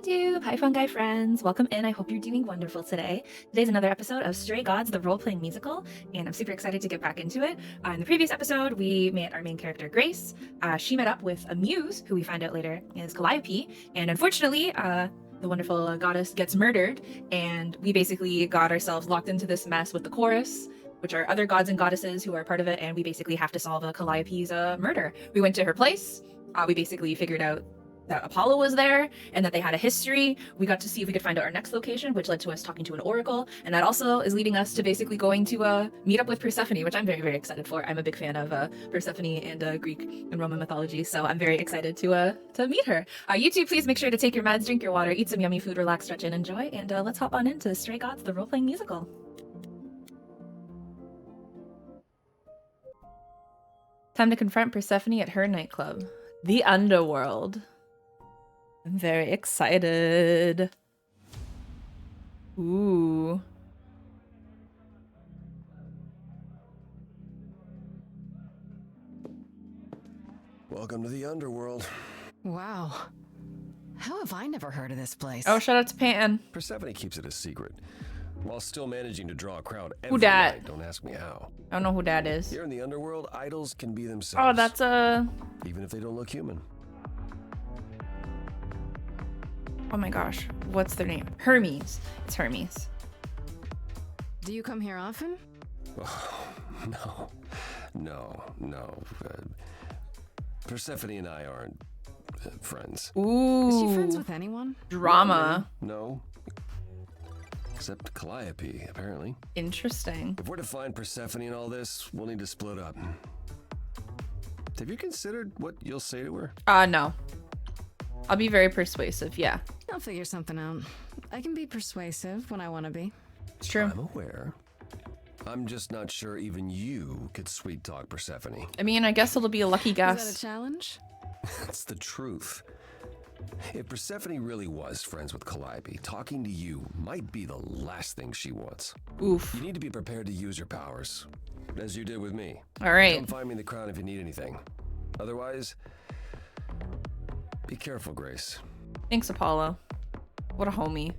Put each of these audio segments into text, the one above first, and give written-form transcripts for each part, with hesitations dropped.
YouTube! Hi Fungi friends! Welcome in, I hope you're doing wonderful today. Today's another episode of Stray Gods, the role-playing musical, and I'm super excited to get back into it. In the previous episode, we met our main character, Grace. She met up with a muse, who we find out later is Calliope, and unfortunately, the wonderful goddess gets murdered, and we basically got ourselves locked into this mess with the chorus, which are other gods and goddesses who are part of it, and we basically have to solve Calliope's murder. We went to her place, we basically figured out that Apollo was there and that they had a history. We got to see if we could find out our next location, which led to us talking to an oracle, and that also is leading us to basically going to meet up with Persephone, which I'm very, very excited for. I'm a big fan of Persephone and Greek and Roman mythology, so I'm very excited to meet her. You too, please make sure to take your meds, drink your water, eat some yummy food, relax, stretch, and enjoy, and let's hop on into Stray Gods, the role-playing musical. Time to confront Persephone at her nightclub, the Underworld. I'm very excited. Ooh. Welcome to the Underworld. Wow. How have I never heard of this place? Oh, shout out to Pan. Persephone keeps it a secret, while still managing to draw a crowd every Who dat? night. Don't ask me how. I don't know who that is. Here in the Underworld, idols can be themselves. Oh, that's even if they don't look human. oh my gosh, what's their name? Hermes. It's Hermes. Do you come here often? Oh, no. Persephone and I aren't friends. Ooh. Is she friends with anyone? Drama. No. Except Calliope, apparently. Interesting. If we're to find Persephone in all this, we'll need to split up. Have you considered what you'll say to her? No. I'll be very persuasive, yeah. I'll figure something out. I can be persuasive when I want to be. It's true. I'm aware. I'm just not sure even you could sweet talk Persephone. I mean, I guess it'll be a lucky Is that guess. a challenge? That's the truth. If Persephone really was friends with Calliope, talking to you might be the last thing she wants. Oof. You need to be prepared to use your powers, as you did with me. All right. Come find me in the crown if you need anything. Otherwise, be careful, Grace. Thanks, Apollo. What a homie.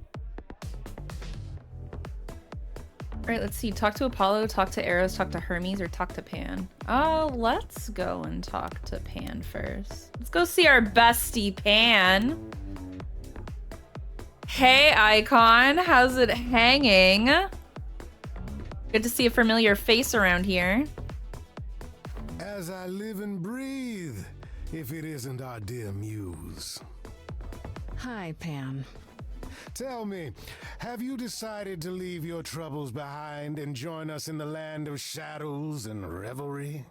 All right, let's see. Talk to Apollo, talk to Eros, talk to Hermes, or talk to Pan. Oh, let's go and talk to Pan first. Let's go see our bestie, Pan. Hey, Icon. How's it hanging? Good to see a familiar face around here. As I live and breathe, if it isn't our dear Muse. Hi, Pan. Tell me, have you decided to leave your troubles behind and join us in the land of shadows and revelry?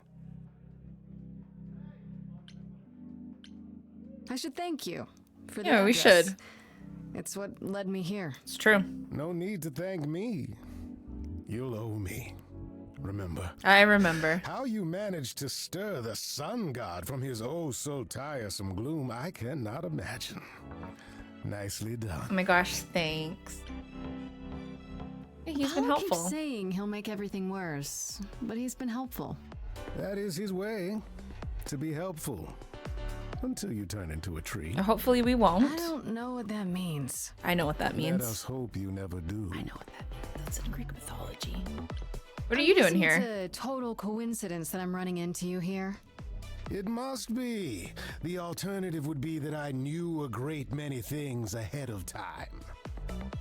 I should thank you for the Yeah, we address. should. It's what led me here. It's true. No need to thank me. You'll owe me. Remember I remember. how you managed to stir the sun god from his oh so tiresome gloom? I cannot imagine. Nicely Oh done. my gosh, thanks. Hey, he's been Apollo helpful. keeps saying he'll make everything worse, but he's been helpful. That is his way, to be helpful. Until you turn into a tree. Hopefully we won't. I don't know what that means. I know what that Let us means. hope you never do. I know what that means. That's in Greek mythology. What are you doing here? It's a total coincidence that I'm running into you here. It must be. The alternative would be that I knew a great many things ahead of time.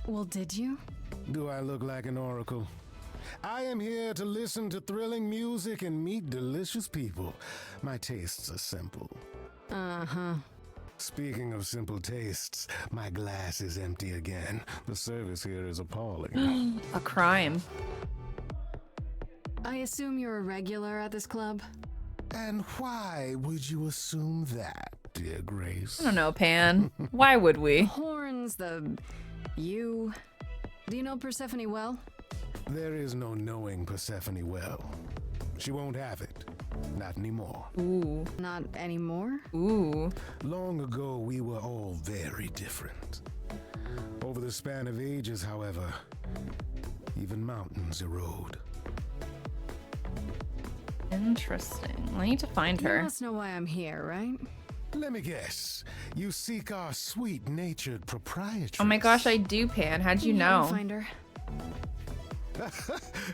Well, did you? Do I look like an oracle? I am here to listen to thrilling music and meet delicious people. My tastes are simple. Uh-huh. Speaking of simple tastes, my glass is empty again. The service here is appalling. A crime. I assume you're a regular at this club? And why would you assume that, dear Grace? I don't know, Pan. Why would we? Horns, you. Do you know Persephone well? There is no knowing Persephone well. She won't have it. Not anymore. Ooh. Not anymore? Ooh. Long ago, we were all very different. Over the span of ages, however, even mountains erode. Interesting. I need to find You her. must know why I'm here, right? Let me guess. You seek our sweet-natured proprietress. Oh my gosh, I do, Pan. How'd you know? Find her.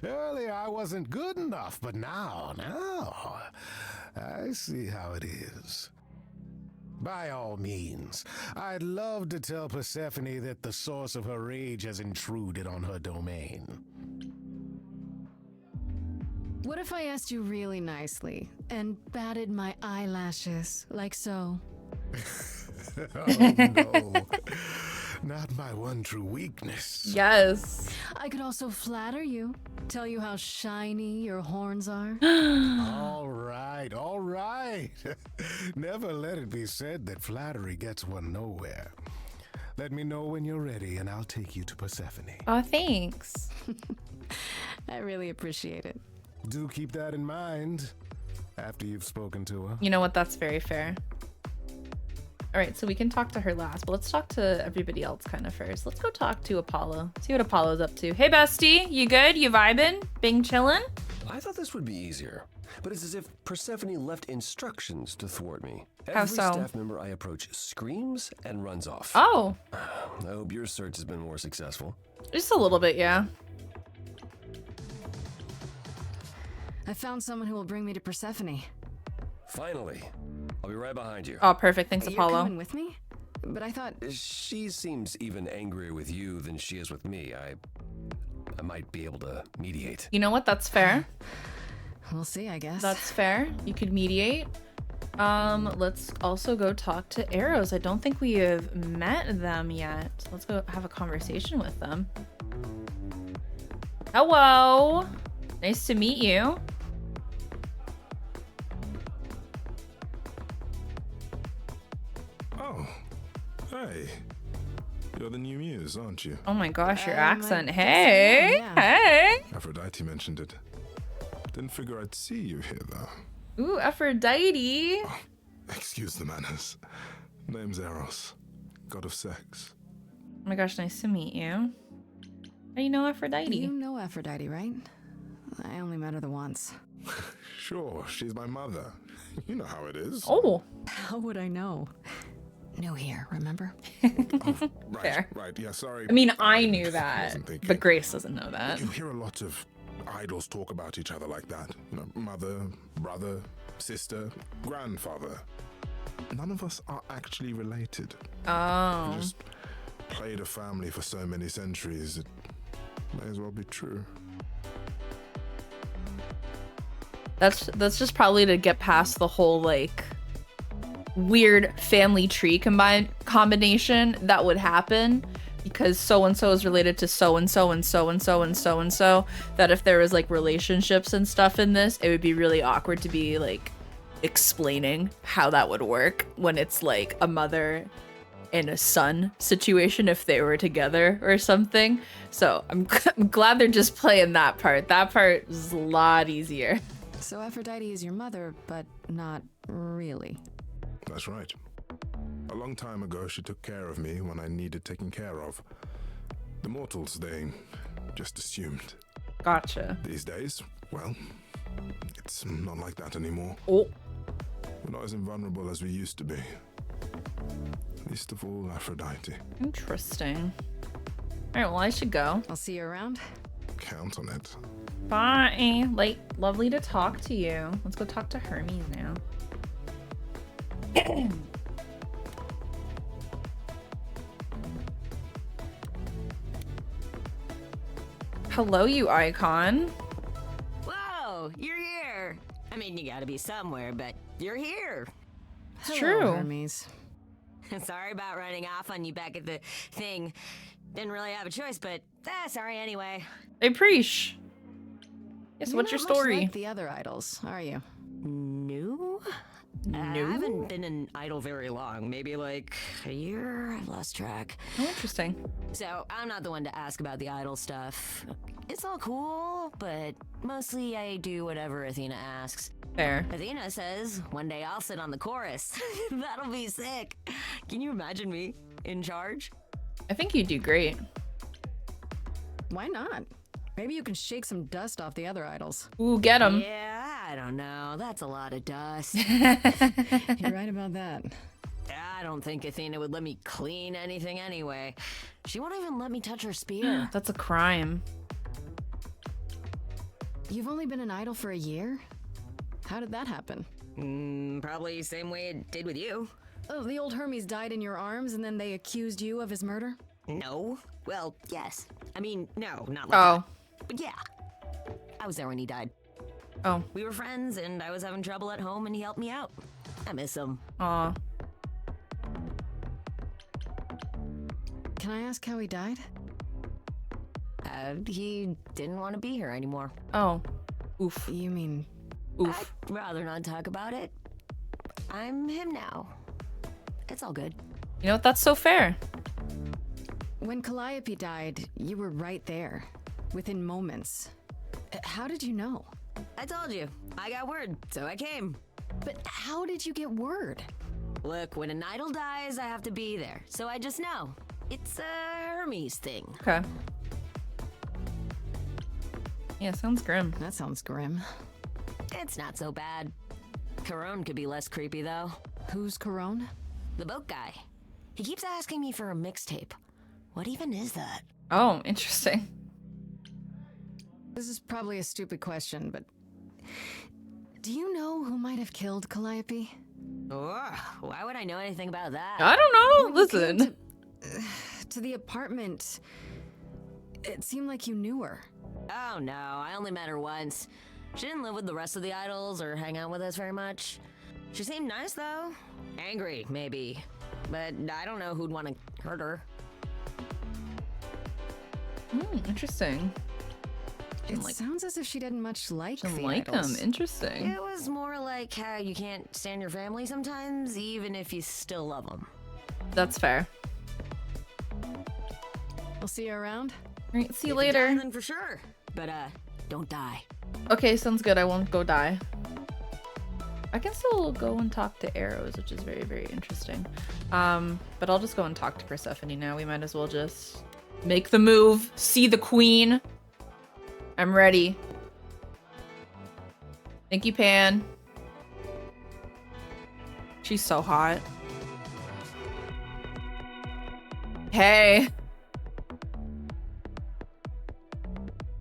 Earlier I wasn't good enough, but now, I see how it is. By all means, I'd love to tell Persephone that the source of her rage has intruded on her domain. What if I asked you really nicely and batted my eyelashes like so? Oh no. Not my one true weakness. Yes. I could also flatter you, tell you how shiny your horns are. All right. Never let it be said that flattery gets one nowhere. Let me know when you're ready and I'll take you to Persephone. Oh, thanks. I really appreciate it. Do keep that in mind after you've spoken to her. You know what? That's very fair. All right, so we can talk to her last, but let's talk to everybody else kind of first. Let's go talk to Apollo. See what Apollo's up to. Hey, bestie. You good? You vibing? Bing chillin'? I thought this would be easier, but it's as if Persephone left instructions to thwart me. How Every so? staff member I approach screams and runs off. Oh, I hope your search has been more successful. just a little bit, yeah. I found someone who will bring me to Persephone. Finally. I'll be right behind you. Oh, perfect. Thanks, You're Apollo. coming with me? But I thought... She seems even angrier with you than she is with me. I might be able to mediate. You know what? That's fair. We'll see, I guess. That's fair. You could mediate. Let's also go talk to Arrows. I don't think we have met them yet. Let's go have a conversation with them. Hello. Nice to meet you. Oh, hey. You're the new muse, aren't you? Oh my gosh, your I accent. guess Hey, I am, yeah. hey. Aphrodite mentioned it. Didn't figure I'd see you here, though. Ooh, Aphrodite. Excuse the manners. Name's Eros, god of sex. Oh my gosh, nice to meet you. How do you know Aphrodite? You know Aphrodite, right? I only met her the once. Sure, she's my mother. You know how it is. Oh, How would I know? New here, remember? Right, fair. right, yeah, sorry. I mean, I knew that, wasn't thinking. but Grace doesn't know that. You hear a lot of idols talk about each other like that. You know, mother, brother, sister, grandfather. None of us are actually related. Oh, We just played a family for so many centuries, it may as well be true. that's just probably to get past the whole like weird family tree combination that would happen because so and so is related to so and so and so and so and so and so, that if there was like relationships and stuff in this, it would be really awkward to be like explaining how that would work when it's like a mother and a son situation if they were together or something. So I'm glad they're just playing that part. That part is a lot easier. So Aphrodite is your mother, but not really. That's right. A long time ago, she took care of me when I needed taking care of. The mortals, they just assumed. Gotcha. These days, well, it's not like that anymore. Oh, We're not as invulnerable as we used to be. Least of all, Aphrodite. interesting. All right, well, I should go. I'll see you around. Count on it. Bye. Like, lovely to talk to you. Let's go talk to Hermes now. Hello, you icon. Whoa, you're here. I mean, you gotta be somewhere, but you're here. It's Hello, true. Hermes. Sorry about running off on you back at the thing. Didn't really have a choice, but sorry anyway. Hey, Preesh. Yes, You're what's your not much story? like the other idols, are you? No? I haven't been an idol very long. Maybe like a year. I've lost track. Oh, interesting. So I'm not the one to ask about the idol stuff. It's all cool, but mostly I do whatever Athena asks. Fair. Athena says one day I'll sit on the chorus. That'll be sick. Can you imagine me in charge? I think you do great. Why not? Maybe you can shake some dust off the other idols. Ooh, get him. Yeah, I don't know. That's a lot of dust. You're right about that. I don't think Athena would let me clean anything anyway. She won't even let me touch her spear. That's a crime. You've only been an idol for a year? How did that happen? Probably same way it did with you. Oh, the old Hermes died in your arms and then they accused you of his murder? No. Well, yes. I mean, no, not like that. Oh. But yeah. I was there when he died. Oh. We were friends, and I was having trouble at home, and he helped me out. I miss him. Aw. Can I ask how he died? He didn't want to be here anymore. Oh. Oof. You mean... Oof. I'd rather not talk about it. I'm him now. It's all good. You know what? That's so fair. When Calliope died, you were right there. Within moments. How did you know? I told you. I got word, so I came. But how did you get word? Look, when an idol dies, I have to be there. So I just know. It's a Hermes thing. Okay. Yeah, sounds grim. That sounds grim. It's not so bad. Corone could be less creepy, though. Who's Corone? The boat guy. He keeps asking me for a mixtape. What even is that? Oh, interesting. This is probably a stupid question, but... Do you know who might have killed Calliope? Ugh, why would I know anything about that? I don't know. When you came Listen. to the apartment, it seemed like you knew her. Oh no, I only met her once. She didn't live with the rest of the idols or hang out with us very much. She seemed nice though. Angry, maybe. But I don't know who'd want to hurt her. Interesting. It sounds as if she didn't much like Didn't the like idols. him. Interesting. It was more like how you can't stand your family sometimes, even if you still love them. That's fair. We'll see you around. All right, see you If die, later. then for sure. But don't die. Okay, sounds good. I won't go die. I can still go and talk to Arrows, which is very, very interesting. But I'll just go and talk to Persephone now. We might as well just make the move. See the queen. I'm ready. Thank you, Pan. She's so hot. Hey.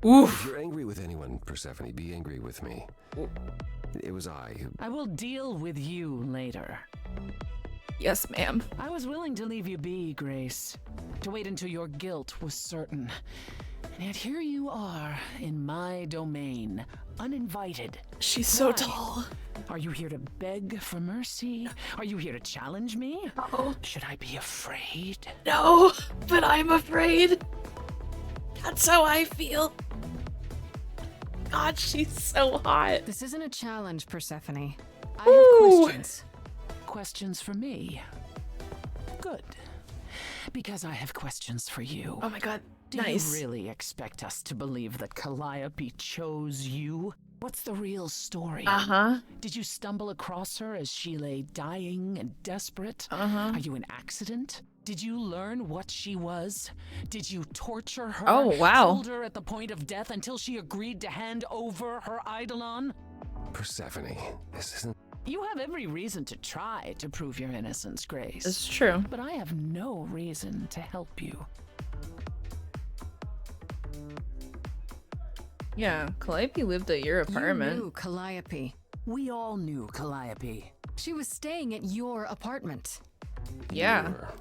If Oof. you're angry with anyone, Persephone, be angry with me. It was I who... I will deal with you later. Yes, ma'am. I was willing to leave you be, Grace, to wait until your guilt was certain. And yet here you are, in my domain, uninvited. She's so Why? tall. Are you here to beg for mercy? Are you here to challenge me? Oh. Should I be afraid? No, but I'm afraid. That's how I feel. God, she's so hot. This isn't a challenge, Persephone. I Ooh. have questions. Questions for me? Good. Because I have questions for you. Oh my God, Do nice. you really expect us to believe that Calliope chose you? What's the real story? Uh-huh. Did you stumble across her as she lay dying and desperate? Uh-huh. Are you an accident? Did you learn what she was? Did you torture her? Oh, wow. Hold her at the point of death until she agreed to hand over her eidolon? Persephone, this isn't... You have every reason to try to prove your innocence, Grace. It's true. But I have no reason to help you. Yeah, Calliope lived at your You apartment. knew Calliope. We all knew Calliope. She was staying at your apartment. Yeah. You were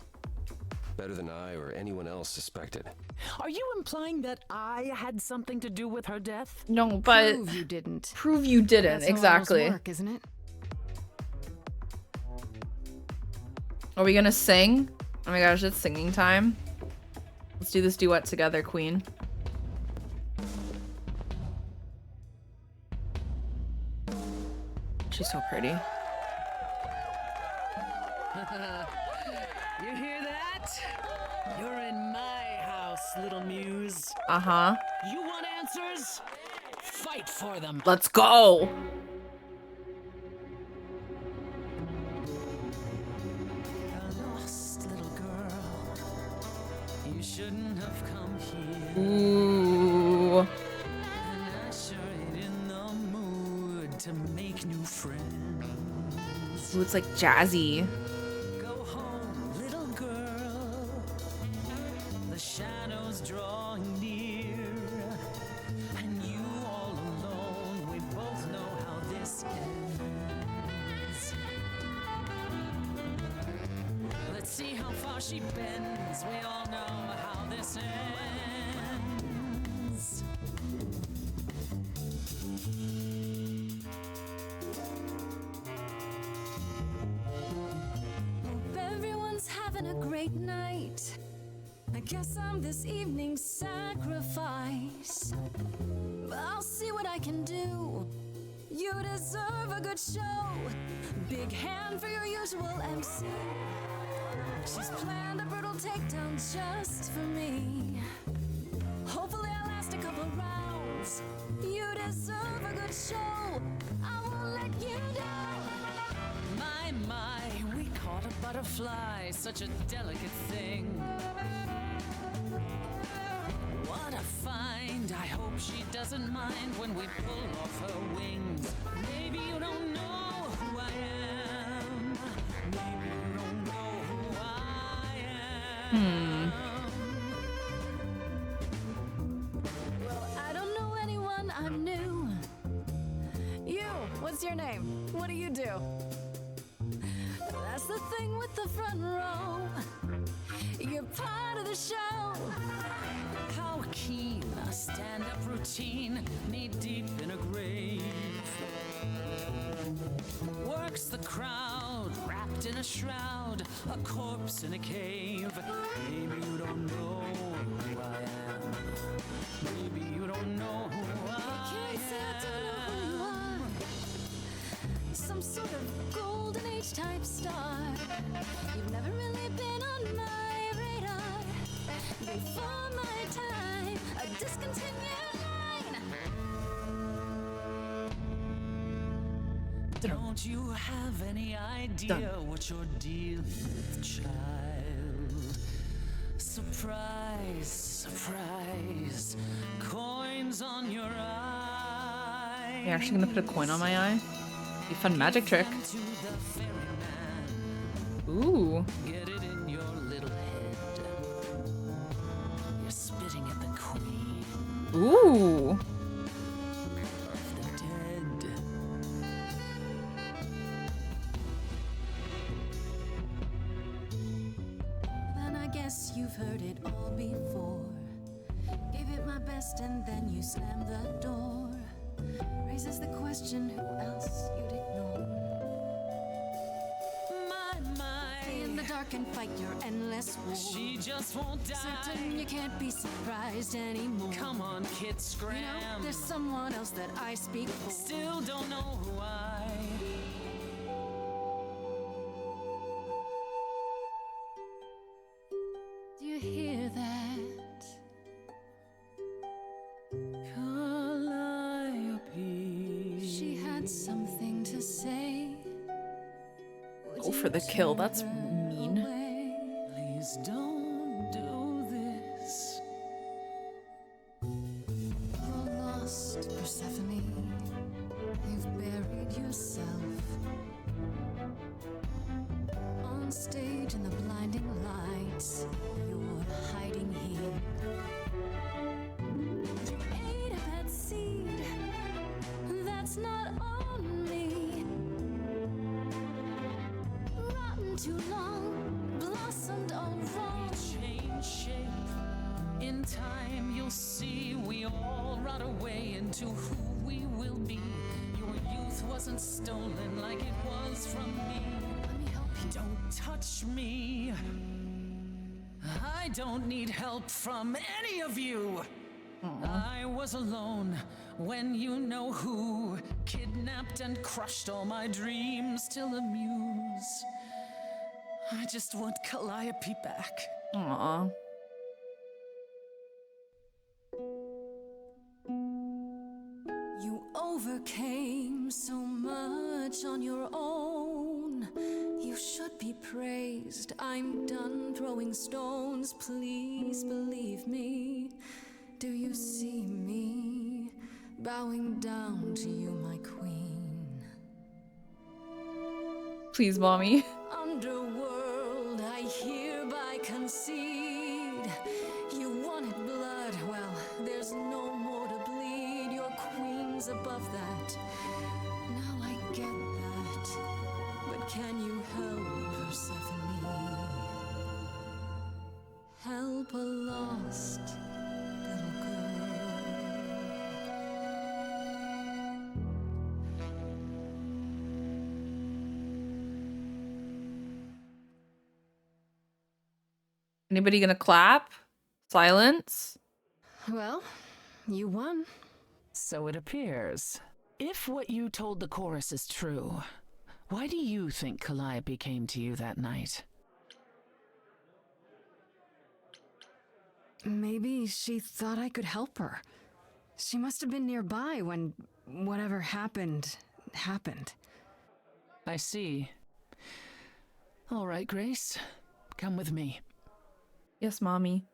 better than I or anyone else suspected. Are you implying that I had something to do with her death? No, but Prove you didn't. prove you didn't. That's how Exactly. idols work, isn't it? Are we gonna sing? Oh my gosh, it's singing time. Let's do this duet together, Queen. She's so pretty. You hear that? You're in my house, little muse. Uh-huh. You want answers? Fight for them. Let's go. Lost little girl. You shouldn't have come here. Ooh. And I sure ain't in the mood to make new friends. Ooh, it's like jazzy. Go home, little girl. The shadows drawing near, and you all alone. We both know how this ends. Let's see how far she bends. We all know how this ends. Hope everyone's having a great night. I guess I'm this evening's sacrifice. But I'll see what I can do. You deserve a good show. Big hand for your usual MC. She's planned a brutal takedown just for me. Hopefully I'll last a couple rounds. You deserve a good show. I won't let you down. My, we caught a butterfly, such a delicate thing. What a find, I hope she doesn't mind when we pull off her wings. Maybe you don't know who I am. Maybe you don't know who I am. Well, I don't know anyone, I'm new. You, what's your name? What do you do? That's the thing with the front row. You're part of the show. How keen a stand-up routine, knee deep in a grave. Works the crowd, wrapped in a shroud, a corpse in a cave. Maybe you don't know who I am. Maybe you don't know who I Can't say I don't know who you am. are. Some sort of golden age type star. You've never really been on my radar. Before my time, a discontinued line. Don't you have any idea what you're dealing with, child? Surprise, surprise, coins on your eye. You're actually gonna put a coin on my eye? Be a fun magic trick. Them to the ferryman. Ooh. Get it in your little head. You're spitting at the queen Ooh. of the dead. Then I guess you've heard it all before. Gave it my best and then you slammed the door. Raises the question, who else you'd ignore? Stay in the dark and fight your endless war. She just won't die. Certain you can't be surprised anymore. Come on, kid, scram. You know, there's someone else that I speak for. Still don't know who I. Do you hear that? Calliope. She had something to say. Would Go for you the kill, turn that's her mean. away? Please don't do this. You're lost, Persephone. You've buried yourself on stage in the blinding lights. You're hiding here. You ate a bad seed. That's not on me. Rotten too long, blossomed all wrong. Change shape. In time, you'll see we all rot away into who we will be. Your youth wasn't stolen like it was from me. Let me help you. Don't touch me. I don't need help from any of you. I was alone when you know who kidnapped and crushed all my dreams till a muse. I just want Calliope back. Aw. You overcame so much on your own. You should be praised. I'm done throwing stones. Please believe me. Do you see me bowing down to you, my queen? Please, mommy. Underworld, I hereby concede. You wanted blood, well, there's no more to bleed. Your queen's above that. Now I get that. But can you help, Persephone? Help a lost little girl. Anybody gonna clap? Silence? Well, you won. So it appears. If what you told the chorus is true, why do you think Calliope came to you that night? Maybe she thought I could help her. She must have been nearby when whatever happened. I see. All right, Grace. Come with me. Yes, mommy.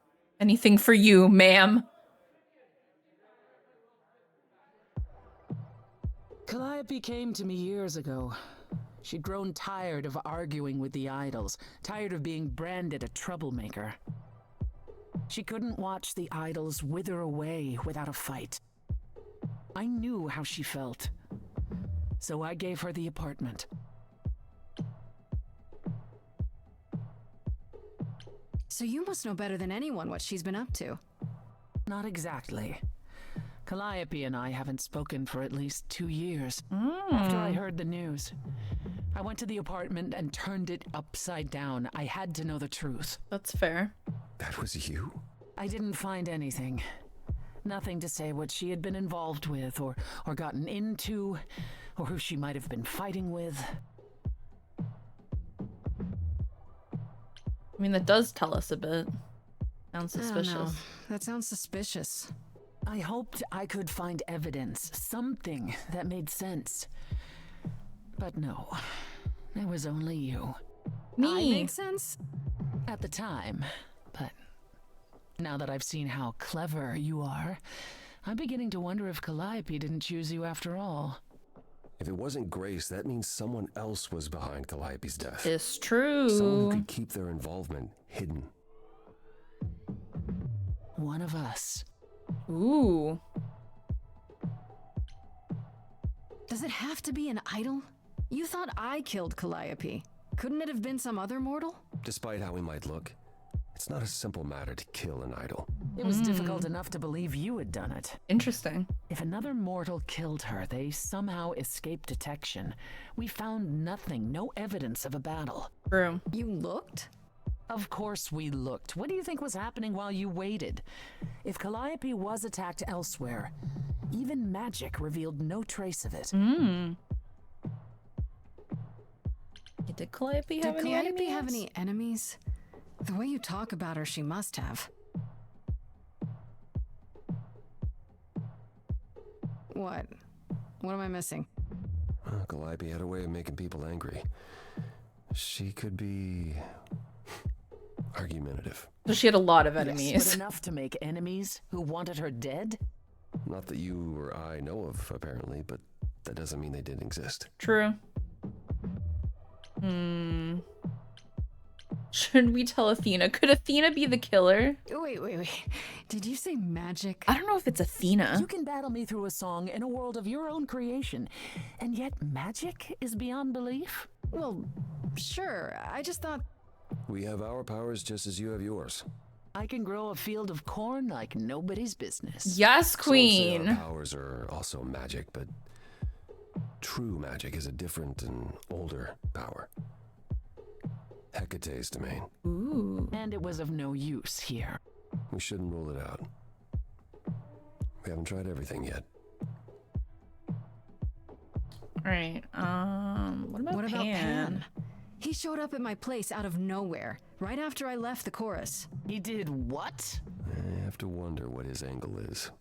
Anything for you, ma'am. Calliope came to me years ago. She'd grown tired of arguing with the idols, tired of being branded a troublemaker. She couldn't watch the idols wither away without a fight. I knew how she felt, so I gave her the apartment. So you must know better than anyone what she's been up to. Not exactly. Calliope and I haven't spoken for at least 2 years. After I heard the news, I went to the apartment and turned it upside down. I had to know the truth. That's fair. That was you? I didn't find anything. Nothing to say what she had been involved with, or gotten into, or who she might have been fighting with. I mean, that does tell us a bit. Sounds I don't suspicious. know. That sounds suspicious. I hoped I could find evidence, something that made sense. But no, it was only you. I Me. make sense? At the time, but now that I've seen how clever you are, I'm beginning to wonder if Calliope didn't choose you after all. If it wasn't Grace, that means someone else was behind Calliope's death. It's true. Someone who could keep their involvement hidden. One of us. Ooh. Does it have to be an idol? You thought I killed Calliope. Couldn't it have been some other mortal? Despite how we might look, it's not a simple matter to kill an idol. It was difficult enough to believe you had done it. Interesting. If another mortal killed her, they somehow escaped detection. We found nothing, no evidence of a battle. True. You looked? Of course we looked. What do you think was happening while you waited? If Calliope was attacked elsewhere, even magic revealed no trace of it. Did Calliope have Did any Calliope enemies? have any enemies? The way you talk about her, she must have. What? What am I missing? Calliope had a way of making people angry. She could be argumentative. So she had a lot of Yes, enemies. but enough to make enemies who wanted her dead? Not that you or I know of, apparently, but that doesn't mean they didn't exist. True. Should we tell Athena? Could Athena be the killer? Wait. Did you say magic? I don't know if it's Athena. You can battle me through a song in a world of your own creation, and yet magic is beyond belief? Well, sure. I just thought... We have our powers just as you have yours. I can grow a field of corn like nobody's business. Yes, Some would say our queen. powers are also magic, but true magic is a different and older power. Hecate's domain. Ooh. And it was of no use here. We shouldn't rule it out. We haven't tried everything yet. Alright, what about Pan? He showed up at my place out of nowhere, right after I left the chorus. He did what? I have to wonder what his angle is.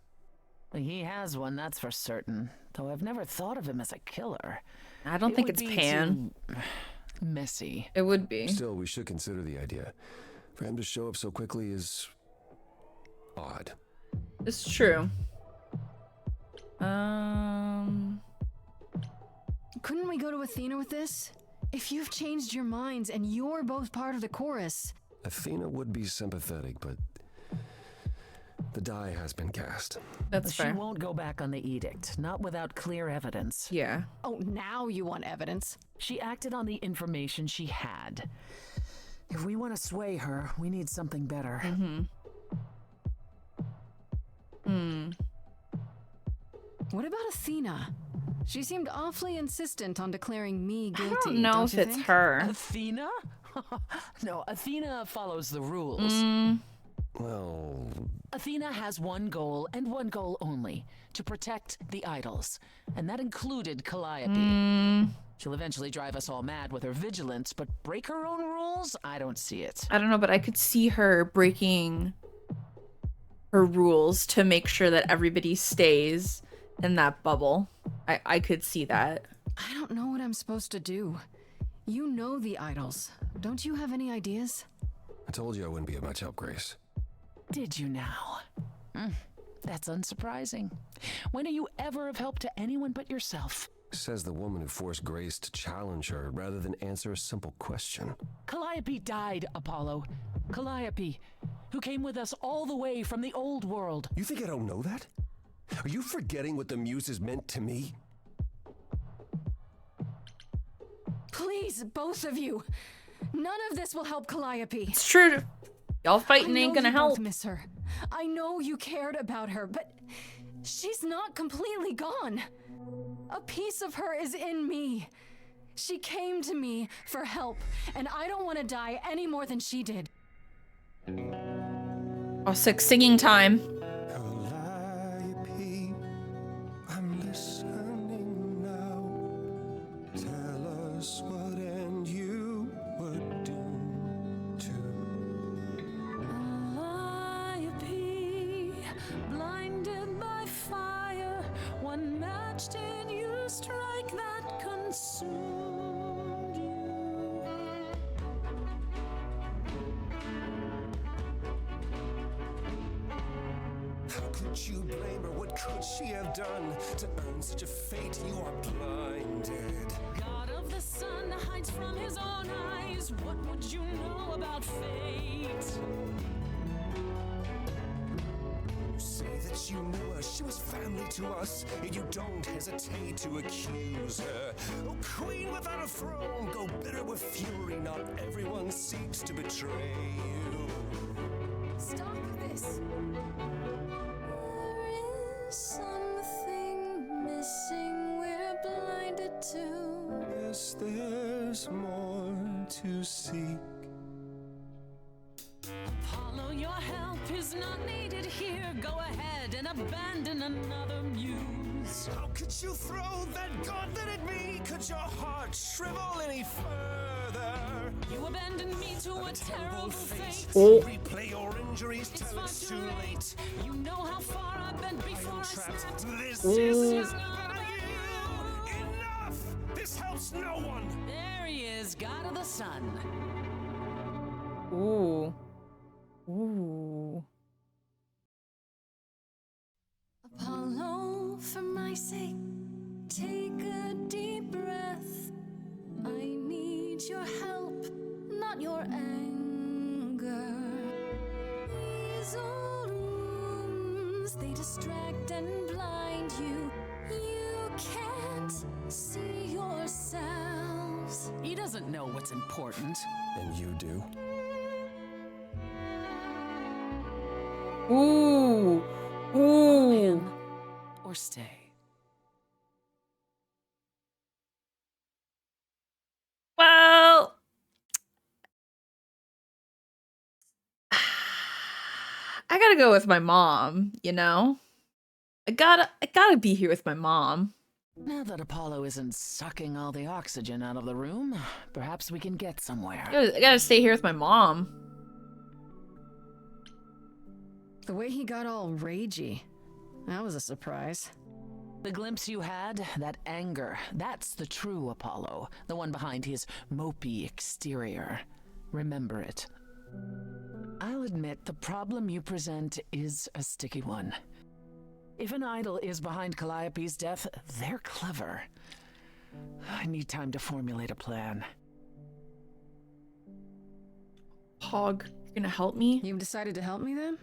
He has one, that's for certain. Though I've never thought of him as a killer. I don't think would it's be Pan. too messy. It would be. Still, we should consider the idea. For him to show up so quickly is odd. It's true. Couldn't we go to Athena with this? If you've changed your minds and you're both part of the chorus... Athena would be sympathetic, but the die has been cast. That's She fair. won't go back on the edict, not without clear evidence. Yeah. Oh, now you want evidence? She acted on the information she had. If we want to sway her, we need something better. What about Athena? She seemed awfully insistent on declaring me guilty. I don't know if you it's think? her. Athena? No, Athena follows the rules. Well, Athena has one goal and one goal only, to protect the idols. And that included Calliope. She'll eventually drive us all mad with her vigilance, but break her own rules? I don't see it. I don't know, but I could see her breaking her rules to make sure that everybody stays in that bubble. I could see that. I don't know what I'm supposed to do. You know the idols. Don't you have any ideas? I told you I wouldn't be of much help, Grace. Did you now? That's unsurprising. When are you ever of help to anyone but yourself? Says the woman who forced Grace to challenge her rather than answer a simple question. Calliope died, Apollo. Calliope, who came with us all the way from the old world. You think I don't know that? Are you forgetting what the Muses meant to me? Please, both of you. None of this will help Calliope. It's true. Y'all fighting I ain't know gonna you help. both miss her. I know you cared about her, but she's not completely gone. A piece of her is in me. She came to me for help, and I don't want to die any more than she did. Oh, sick singing time. Calliope, I'm listening now. Tell us what end you were doomed to. Calliope, blinded by fire, one match did you strike that consumed you. How could you blame her? What could she have done to earn such a fate? You are blinded. God of the sun hides from his own eyes. What would you know about fate? You say that you knew her, she was family to us, and you don't hesitate to accuse her. Oh, queen without a throne, go bitter with fury. Not everyone seeks to betray you. Stop this. There is something missing we're blinded to. Yes, there's more to seek. Apollo, your help is not needed here. Go ahead and abandon another muse. How could you throw that gauntlet at me? Could your heart shrivel any further? You abandoned me to a terrible fate. Oh. Replay your injuries It's till far it's too too late. late. You know how far I've been before I Trapped. snapped. This Ooh. is not you. Enough! This helps no one. There he is, God of the Sun. Ooh. Ooh. Apollo, for my sake, take a deep breath. I need your help, not your anger. These old wounds, they distract and blind you. You can't see yourselves. He doesn't know what's important. And you do? Ooh. Ooh. Or stay. Well, I gotta go with my mom, you know? I gotta be here with my mom. Now that Apollo isn't sucking all the oxygen out of the room, perhaps we can get somewhere. I gotta stay here with my mom. The way he got all ragey. That was a surprise. The glimpse you had, that anger, that's the true Apollo, the one behind his mopey exterior. Remember it. I'll admit the problem you present is a sticky one. If an idol is behind Calliope's death, they're clever. I need time to formulate a plan. Pog, you're gonna help me? You've decided to help me then?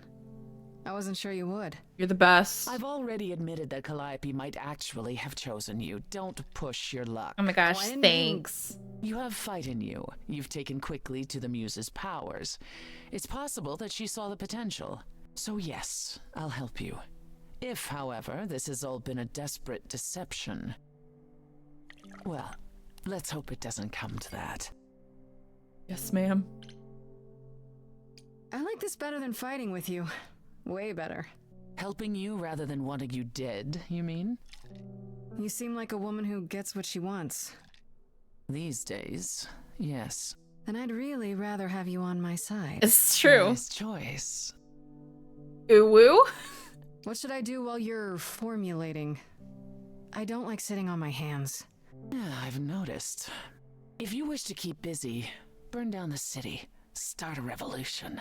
I wasn't sure you would. You're the best. I've already admitted that Calliope might actually have chosen you. Don't push your luck. Oh my gosh, I didn't thanks. You have fight in you. You've taken quickly to the Muse's powers. It's possible that she saw the potential. So yes, I'll help you. If, however, this has all been a desperate deception, well, let's hope it doesn't come to that. Yes, ma'am. I like this better than fighting with you. Way better. Helping you rather than wanting you dead, you mean? You seem like a woman who gets what she wants. These days, yes. Then I'd really rather have you on my side. It's true. Nice choice. Ooh woo. What should I do while you're formulating? I don't like sitting on my hands. Yeah, I've noticed. If you wish to keep busy, burn down the city, start a revolution,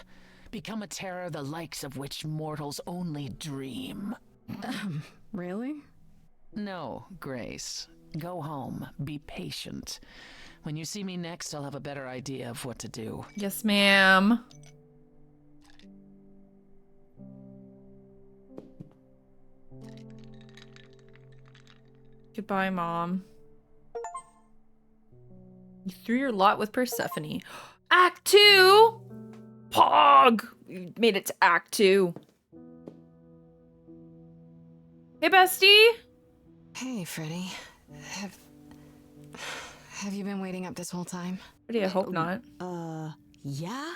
become a terror the likes of which mortals only dream. Really? No, Grace. Go home. Be patient. When you see me next, I'll have a better idea of what to do. Yes, ma'am. Goodbye, Mom. You threw your lot with Persephone. Act 2! Pog! We made it to Act 2. Hey, bestie! Hey, Freddy. Have you been waiting up this whole time? Freddie, I hope not. Yeah?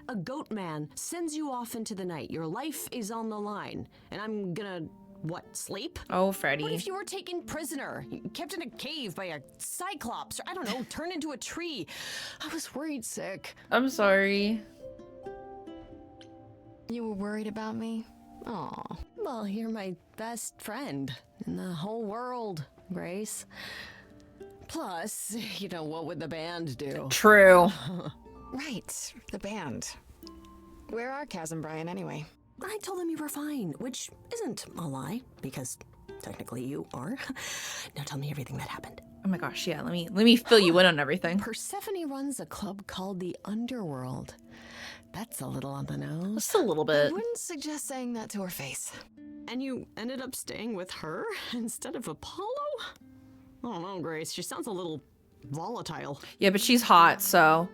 A goat man sends you off into the night. Your life is on the line. And I'm gonna, what, sleep? Oh, Freddie. What if you were taken prisoner, kept in a cave by a cyclops, or I don't know, turned into a tree? I was worried sick. I'm sorry. You were worried about me? Aw. Well, you're my best friend in the whole world, Grace. Plus, you know, what would the band do? True. Right, the band. Where are Kaz and Brian anyway? I told them you were fine, which isn't a lie, because technically you are. Now tell me everything that happened. Oh my gosh, yeah, let me fill you in on everything. Persephone runs a club called the Underworld. That's a little on the nose. Just a little I bit. wouldn't suggest saying that to her face. And you ended up staying with her instead of Apollo? I don't know, Grace. She sounds a little volatile. Yeah, but she's hot, so.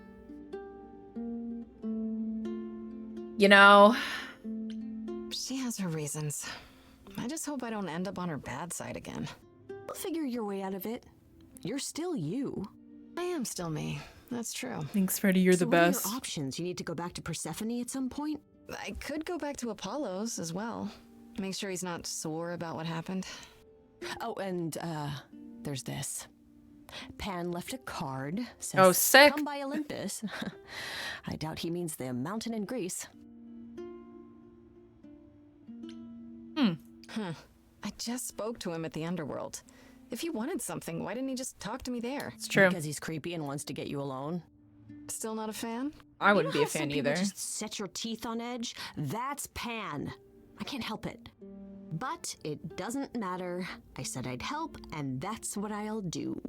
You know. She has her reasons. I just hope I don't end up on her bad side again. You'll figure your way out of it. You're still you. I am still me. That's true. Thanks, Freddie, you're the So what are best. your options? You need to go back to Persephone at some point? I could go back to Apollo's as well. Make sure he's not sore about what happened. Oh, and there's this. Pan left a card. Says, Oh, sick. Come by Olympus. I doubt he means the mountain in Greece. I just spoke to him at the Underworld. If he wanted something, why didn't he just talk to me there? It's true. Because he's creepy and wants to get you alone. Still not a fan? I wouldn't You be know a how fan some people either. Just set your teeth on edge. That's Pan. I can't help it. But it doesn't matter. I said I'd help, and that's what I'll do.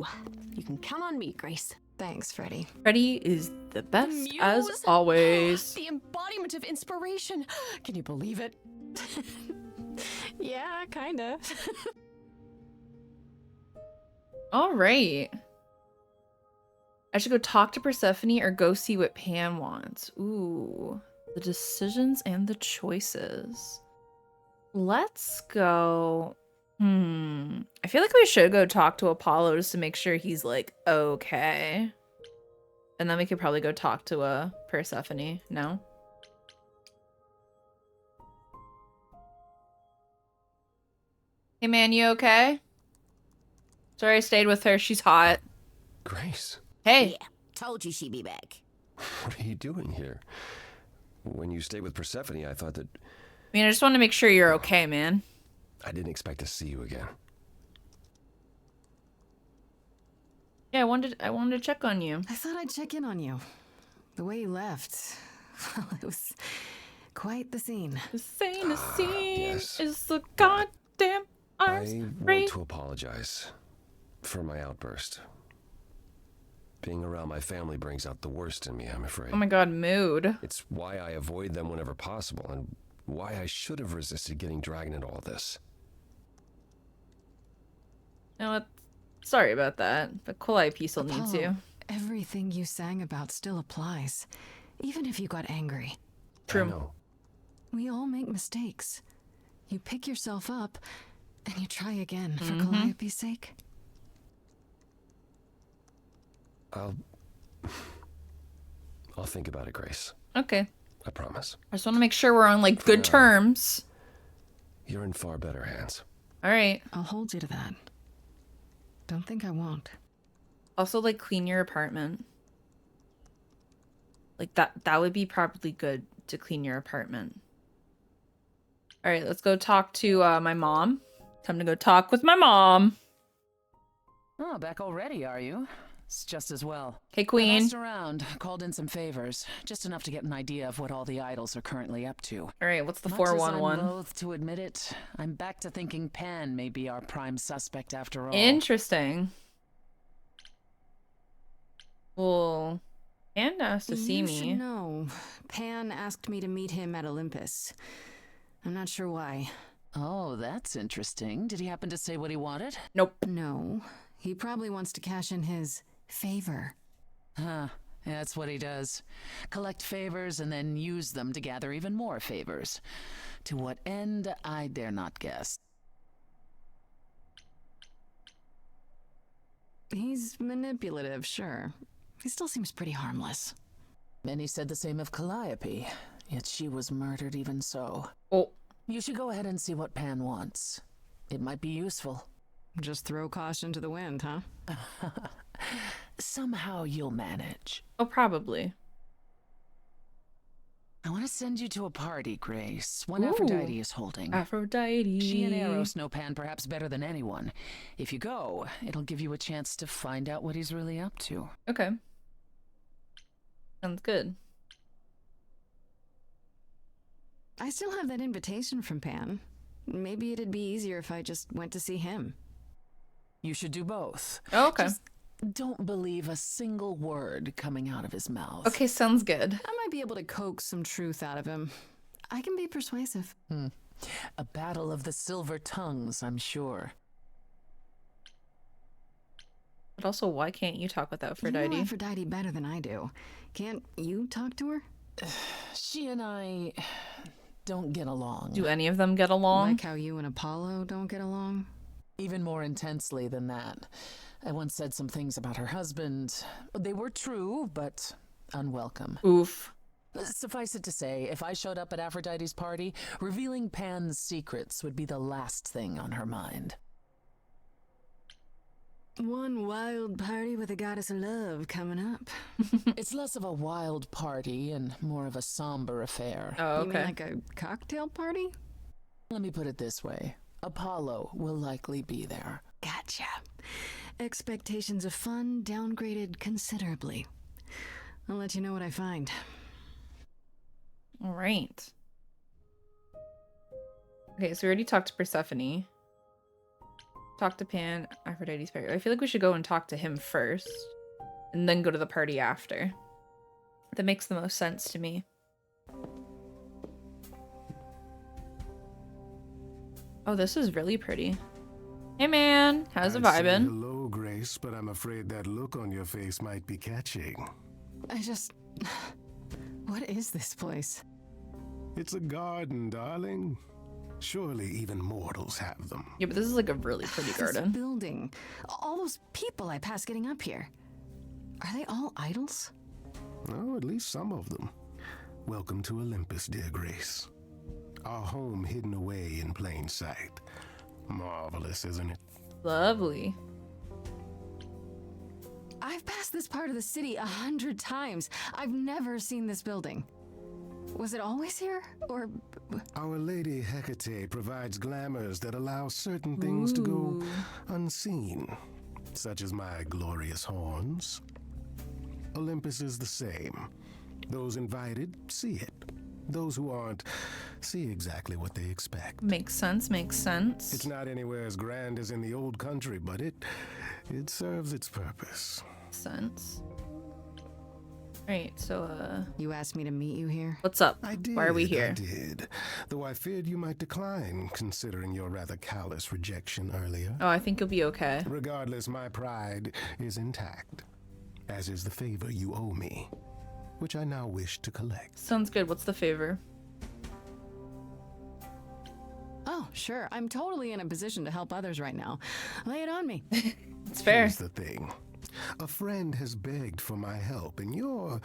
You can count on me, Grace. Thanks, Freddy. Freddie is the best as Muse? always. The embodiment of inspiration. Can you believe it? Yeah, kinda. All right. I should go talk to Persephone or go see what Pan wants. Ooh, the decisions and the choices. Let's go. I feel like we should go talk to Apollo just to make sure he's like okay. And then we could probably go talk to Persephone. No? Hey man, you okay? Sorry I stayed with her. She's hot. Grace, Hey. Yeah, told you she'd be back. what are you doing here? When you stayed with Persephone, I thought that I mean, I just want to make sure you're okay, man. I didn't expect to see you again. Yeah, I wanted to check on you. I thought I'd check in on you. The way you left, well, it was quite the scene. This ain't a scene. Yes. It's the goddamn arms I want race. to apologize. for my outburst. Being around my family brings out the worst in me, I'm afraid. Oh my god, mood. It's why I avoid them whenever possible, and why I should have resisted getting dragged into all this. You know what? Sorry about that, but Calliope still needs you. Everything you sang about still applies, even if you got angry. True. I know. We all make mistakes. You pick yourself up, and you try again for Calliope's sake. I'll think about it, Grace. Okay. I promise. I just want to make sure we're on, like, good terms. You're in far better hands. All right. I'll hold you to that. Don't think I won't. Also, like, clean your apartment. Like, that would be probably good to clean your apartment. All right, let's go talk to my mom. Time to go talk with my mom. Oh, back already, are you? It's just as well. Hey, Queen. I asked around, called in some favors, just enough to get an idea of what all the idols are currently up to. All right, what's the Much as 411? I'm loath to admit it, I'm back to thinking Pan may be our prime suspect after all. Interesting. Well, Pan asked to see You me. should know. Pan asked me to meet him at Olympus. I'm not sure why. Oh, that's interesting. Did he happen to say what he wanted? Nope. No, he probably wants to cash in his favor. Huh. Yeah, that's what he does. Collect favors and then use them to gather even more favors. To what end, I dare not guess. He's manipulative, sure. He still seems pretty harmless. And he said the same of Calliope, yet she was murdered even so. Oh. You should go ahead and see what Pan wants. It might be useful. Just throw caution to the wind, huh? Somehow you'll manage. Oh, probably. I want to send you to a party, Grace. One Ooh. Aphrodite is holding. Aphrodite. She and Eros know Pan perhaps better than anyone. If you go, it'll give you a chance to find out what he's really up to. Okay. Sounds good. I still have that invitation from Pan. Maybe it'd be easier if I just went to see him. You should do both. Oh, okay. Just don't believe a single word coming out of his mouth. Okay, sounds good. I might be able to coax some truth out of him. I can be persuasive. A battle of the silver tongues, I'm sure. But also, why can't you talk with You Aphrodite? know Aphrodite better than I do. Can't you talk to her? She and I don't get along. Do any of them get along? Like how you and Apollo don't get along? Even more intensely than that. I once said some things about her husband. They were true, but unwelcome. Oof. Suffice it to say, if I showed up at Aphrodite's party, revealing Pan's secrets would be the last thing on her mind. One wild party with a goddess of love coming up. It's less of a wild party and more of a somber affair. Oh, You mean okay. like a cocktail party? Let me put it this way. Apollo will likely be there. Gotcha. Expectations of fun downgraded considerably. I'll let you know what I find. All right. Okay, so we already talked to Persephone. Talk to Pan, Aphrodite's party. I feel like we should go and talk to him first, and then go to the party after. That makes the most sense to me. Oh, this is really pretty. Hey, man. How's it I'd say vibing? hello, Grace, but I'm afraid that look on your face might be catching. What is this place? It's a garden, darling. Surely even mortals have them. Yeah, but this is like a really pretty This garden. building. All those people I pass getting up here. Are they all idols? Oh, at least some of them. Welcome to Olympus, dear Grace. Our home hidden away in plain sight. Marvelous, isn't it? Lovely. I've passed this part of the city 100 times. I've never seen this building. Was it always here? Or... Our Lady Hecate provides glamours that allow certain things to go unseen, such as my glorious horns. Olympus is the same. Those invited see it. Those who aren't see exactly what they expect. Makes sense, makes sense. It's not anywhere as grand as in the old country, but it It serves its purpose. Sense. Right, so, You asked me to meet you here? what's up? I did. Why are we here? I did. Though I feared you might decline, considering your rather callous rejection earlier. Oh, I think you'll be okay. Regardless, my pride is intact, as is the favor you owe me, which I now wish to collect. Sounds good. What's the favor? Oh, sure. I'm totally in a position to help others right now. Lay it on me. It's fair. Here's the thing. A friend has begged for my help, and you're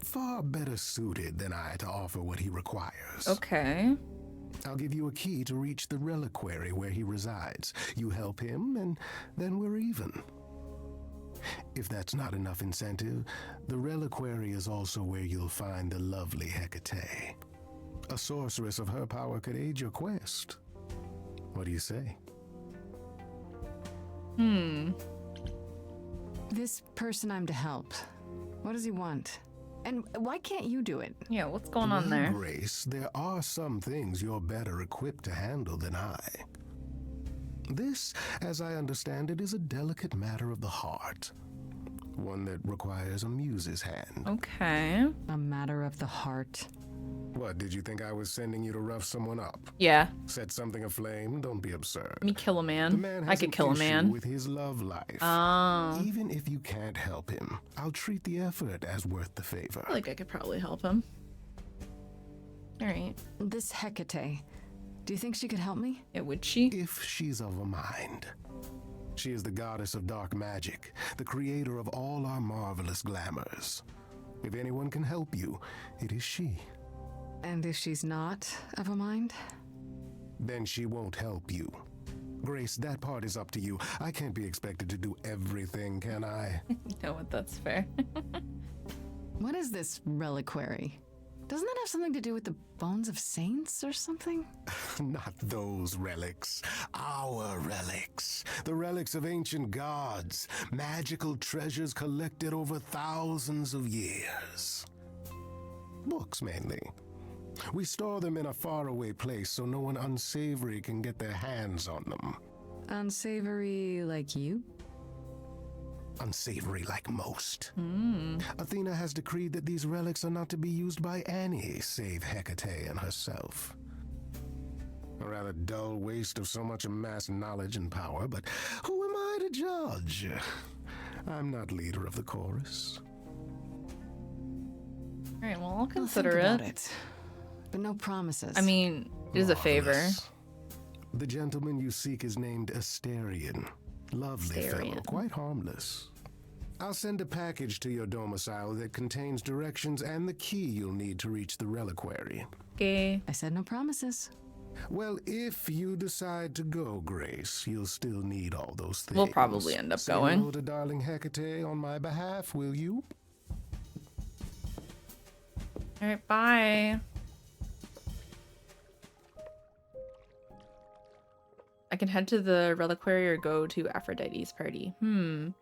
far better suited than I to offer what he requires. Okay. I'll give you a key to reach the reliquary where he resides. You help him, and then we're even. If that's not enough incentive, the reliquary is also where you'll find the lovely Hecate. A sorceress of her power could aid your quest. What do you say? This person I'm to help. What does he want? And why can't you do it? Yeah, what's going on Well, there? Grace, there are some things you're better equipped to handle than I. This, as I understand it, is a delicate matter of the heart. One that requires a muse's hand. Okay. A matter of the heart. What, did you think I was sending you to rough someone up? Yeah. Set something aflame? Don't be absurd. Let me kill a The man. man I has could an kill a issue man. with his love life. Oh. Even if you can't help him, I'll treat the effort as worth the favor. I feel like I could probably help him. Alright. This Hecate. Do you think she could help me? Yeah, would she? If she's of a mind. She is the goddess of dark magic, the creator of all our marvelous glamours. If anyone can help you, it is she. And if she's not of a mind? Then she won't help you. Grace, that part is up to you. I can't be expected to do everything, can I? You know what? That's fair. What is this reliquary? Doesn't that have something to do with the bones of saints or something? Not those relics. Our relics. The relics of ancient gods. Magical treasures collected over thousands of years. Books, mainly. We store them in a faraway place so no one unsavory can get their hands on them. Unsavory like you? Unsavory like most. Athena has decreed that these relics are not to be used by any save Hecate and herself. A rather dull waste of so much amassed knowledge and power, but who am I to judge? I'm not leader of the chorus. Alright, well, I'll I'll consider think about it. it. But no promises. I mean, it is a favor. Marvelous. The gentleman you seek is named Asterion. Lovely fellow, Asterion. quite harmless. I'll send a package to your domicile that contains directions and the key you'll need to reach the reliquary. Okay. I said no promises. Well, if you decide to go, Grace, you'll still need all those things. We'll probably end up Say going. hello to darling Hecate on my behalf, will you? Alright, bye. I can head to the reliquary or go to Aphrodite's party. I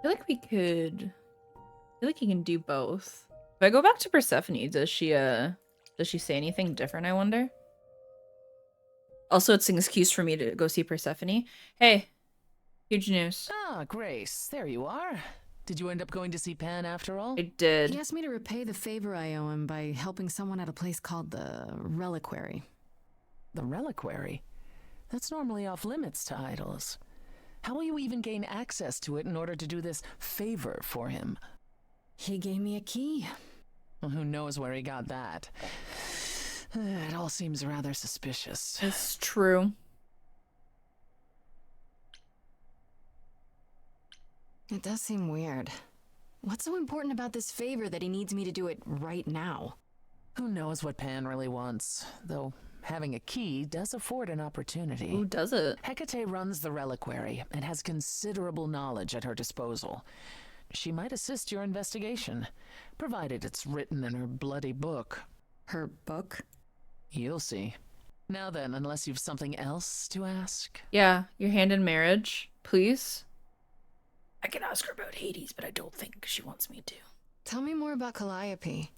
feel like we could... I feel like you can do both. If I go back to Persephone, does she say anything different, I wonder? Also, it's an excuse for me to go see Persephone. Hey, huge news. Ah, Grace, there you are. Did you end up going to see Pan after all? I did. He asked me to repay the favor I owe him by helping someone at a place called the Reliquary. The reliquary? That's normally off limits to idols. How will you even gain access to it in order to do this favor for him? He gave me a key. Well, who knows where he got that? It all seems rather suspicious. It's true. It does seem weird. What's so important about this favor that he needs me to do it right now? Who knows what Pan really wants, though having a key does afford an opportunity. Who does it? Hecate runs the reliquary and has considerable knowledge at her disposal. She might assist your investigation, provided it's written in her bloody book. Her book? You'll see. Now then, unless you've something else to ask. Yeah, your hand in marriage, please. I can ask her about Hades, but I don't think she wants me to. Tell me more about Calliope.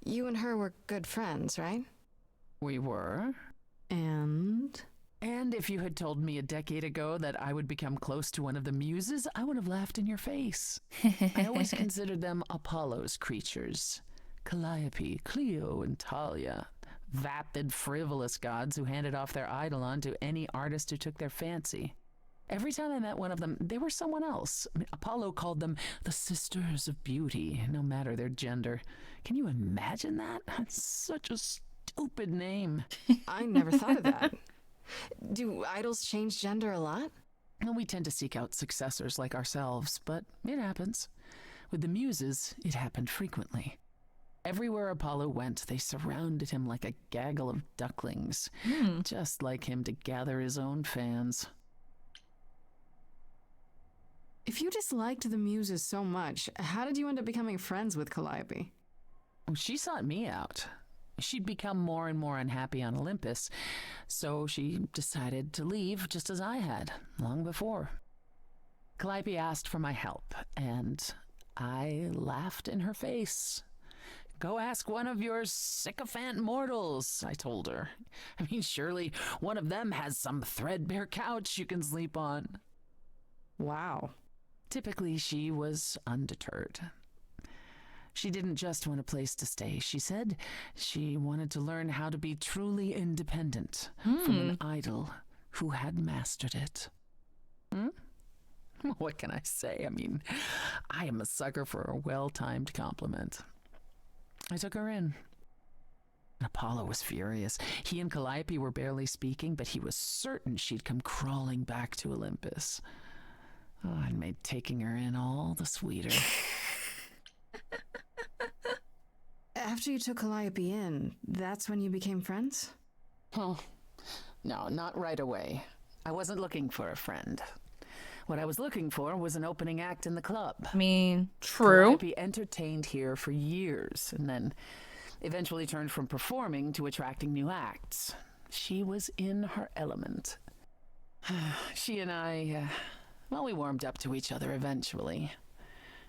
You and her were good friends, right? We were? And? And if you had told me a decade ago that I would become close to one of the muses, I would have laughed in your face. I always considered them Apollo's creatures. Calliope, Clio, and Talia. Vapid, frivolous gods who handed off their eidolon to any artist who took their fancy. Every time I met one of them, they were someone else. I mean, Apollo called them the Sisters of Beauty, no matter their gender. Can you imagine that? That's such a stupid name. I never thought of that. Do idols change gender a lot? Well, we tend to seek out successors like ourselves, but it happens. With the muses, it happened frequently. Everywhere Apollo went, they surrounded him like a gaggle of ducklings, just like him to gather his own fans. If you disliked the muses so much, how did you end up becoming friends with Calliope? She sought me out. She'd become more and more unhappy on Olympus, so she decided to leave just as I had, long before. Calliope asked for my help, and I laughed in her face. Go ask one of your sycophant mortals, I told her. I mean, surely one of them has some threadbare couch you can sleep on. Wow. Typically, she was undeterred. She didn't just want a place to stay. She said she wanted to learn how to be truly independent from an idol who had mastered it. What can I say? I mean, I am a sucker for a well-timed compliment. I took her in. Apollo was furious. He and Calliope were barely speaking, but he was certain she'd come crawling back to Olympus. Oh, it made taking her in all the sweeter. After you took Calliope in, that's when you became friends? Oh, no, not right away. I wasn't looking for a friend. What I was looking for was an opening act in the club. I mean, true. Calliope entertained here for years and then eventually turned from performing to attracting new acts. She was in her element. She and I, we warmed up to each other eventually.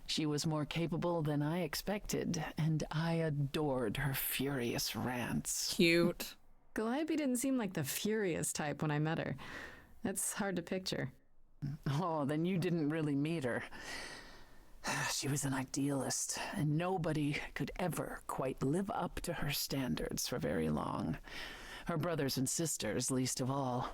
She was more capable than I expected, and I adored her furious rants. Cute. Calliope didn't seem like the furious type when I met her. That's hard to picture. Oh, then you didn't really meet her. She was an idealist, and nobody could ever quite live up to her standards for very long. Her brothers and sisters, least of all.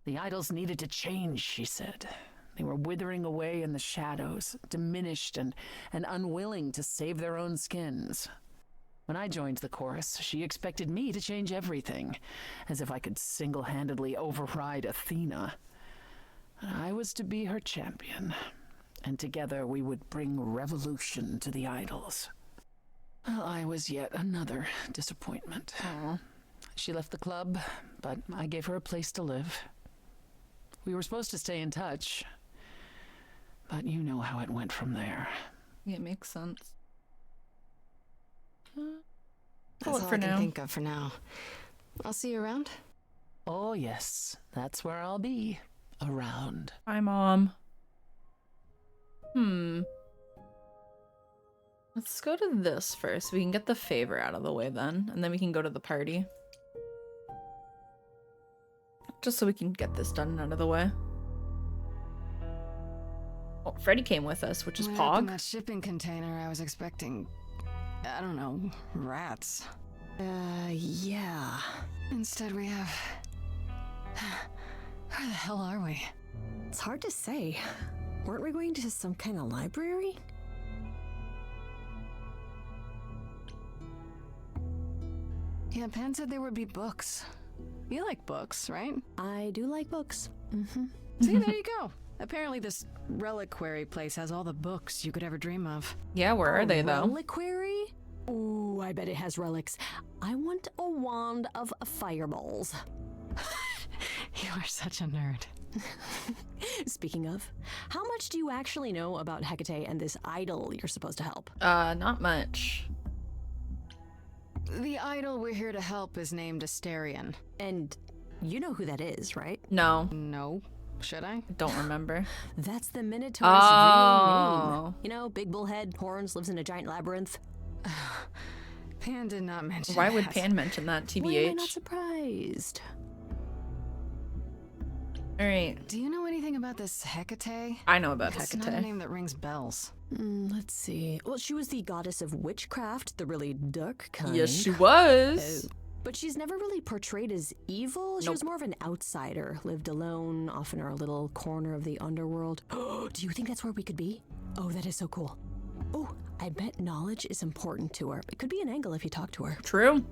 The idols needed to change, she said. They were withering away in the shadows, diminished and unwilling to save their own skins. When I joined the chorus, she expected me to change everything, as if I could single-handedly override Athena. I was to be her champion, and together we would bring revolution to the idols. Well, I was yet another disappointment. She left the club, but I gave her a place to live. We were supposed to stay in touch, but you know how it went from there. Yeah, it makes sense. That's all I can think of for now. I'll see you around. Oh, yes. That's where I'll be. Around. Hi, Mom. Let's go to this first. We can get the favor out of the way then, and then we can go to the party. Just so we can get this done and out of the way. Oh, Freddy came with us, which is When I Pog. opened that shipping container, I was expecting, I don't know, rats. Yeah. Instead we have... Where the hell are we? It's hard to say. Weren't we going to some kind of library? Yeah, Pan said there would be books. You like books, right? I do like books. See, there you go. Apparently this reliquary place has all the books you could ever dream of. Yeah, where are they though? Reliquary? Ooh, I bet it has relics. I want a wand of fireballs. You are such a nerd. Speaking of, how much do you actually know about Hecate and this idol you're supposed to help? Not much. The idol we're here to help is named Asterion. And you know who that is, right? No, No. Should I? don't remember. That's the Minotaur's real Oh. name. You know, big bullhead, horns, lives in a giant labyrinth. Pan did not mention Why would that. Pan mention that, Why am I not TBH? surprised? All right. Do you know anything about this Hecate? I know about It's not a Hecate. name that rings bells. Let's see. Well, she was the goddess of witchcraft, the really dark kind. Yes, she was. But she's never really portrayed as evil. She was more of an outsider, lived alone, off in her little corner of the underworld. Do you think that's where we could be? Oh, that is so cool. Oh, I bet knowledge is important to her. It could be an angle if you talk to her. True.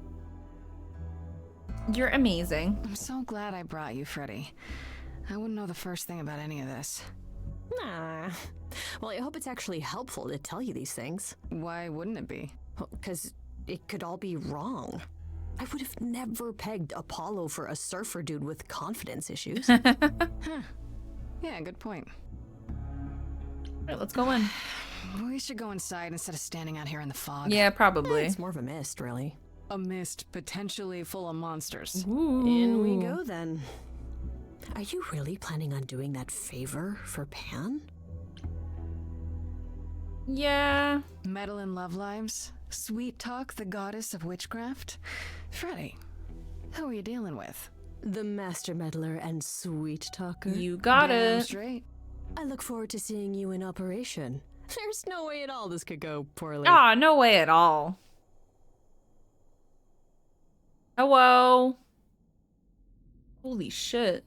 You're amazing. I'm so glad I brought you, Freddie. I wouldn't know the first thing about any of this. Nah. Well, I hope it's actually helpful to tell you these things. Why wouldn't it be? Because it could all be wrong. I would have never pegged Apollo for a surfer dude with confidence issues. Yeah, good point. All right, let's go in. We should go inside instead of standing out here in the fog. Yeah, probably. It's more of a mist, really. A mist potentially full of monsters. Ooh. In we go, then. Are you really planning on doing that favor for Pan? Yeah. Meddle in love lives? Sweet Talk, the goddess of witchcraft? Freddie, who are you dealing with? The master meddler and sweet talker. You got Damn it. straight. I look forward to seeing you in operation. There's no way at all this could go poorly. Ah, no way at all. Hello. Holy shit.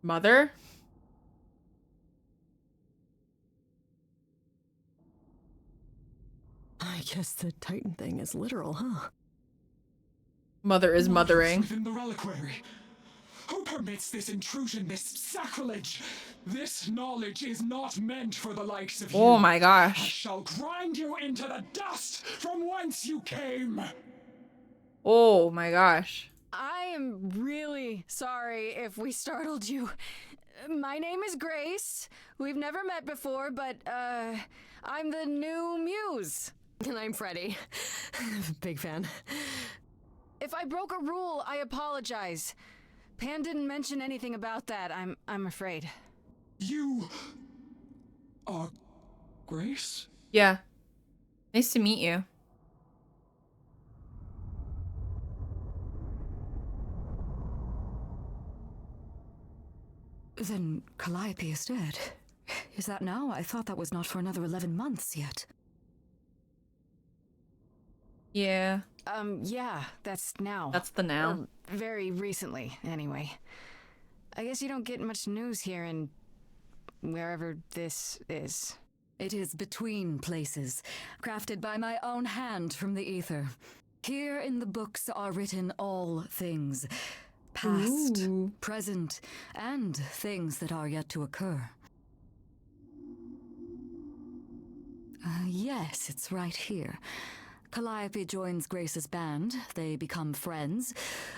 Mother? I guess the Titan thing is literal, huh? Mother is mothering. Within the reliquary. Who permits this intrusion, this sacrilege? This knowledge is not meant for the likes of you. Oh my I gosh. shall grind you into the dust from whence you came. Oh my gosh. I am really sorry if we startled you. My name is Grace. We've never met before, but, I'm the new Muse. And I'm Freddie. Big fan. If I broke a rule, I apologize. Pan didn't mention anything about that, I'm afraid. You are Grace? Yeah. Nice to meet you. Then Calliope is dead. Is that now? I thought that was not for another 11 months yet. Yeah. Yeah, that's now. That's the now. Or very recently, anyway. I guess you don't get much news here in wherever this is. It is between places, crafted by my own hand from the ether. Here in the books are written all things. Past, Ooh. present, and things that are yet to occur. Yes, it's right here. Calliope joins Grace's band. They become friends.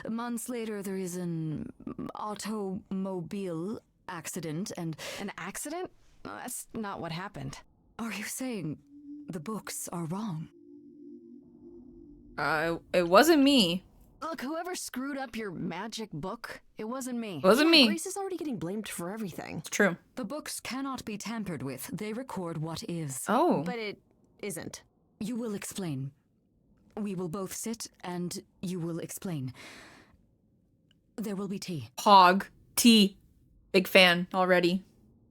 Months later, there is an automobile accident and... An accident? That's not what happened. Are you saying the books are wrong? It wasn't me. Look, whoever screwed up your magic book, it wasn't me. It wasn't me. Grace is already getting blamed for everything. It's true. The books cannot be tampered with. They record what is. Oh. But it isn't. You will explain. We will both sit and you will explain. There will be tea. Hog. Tea. Big fan already.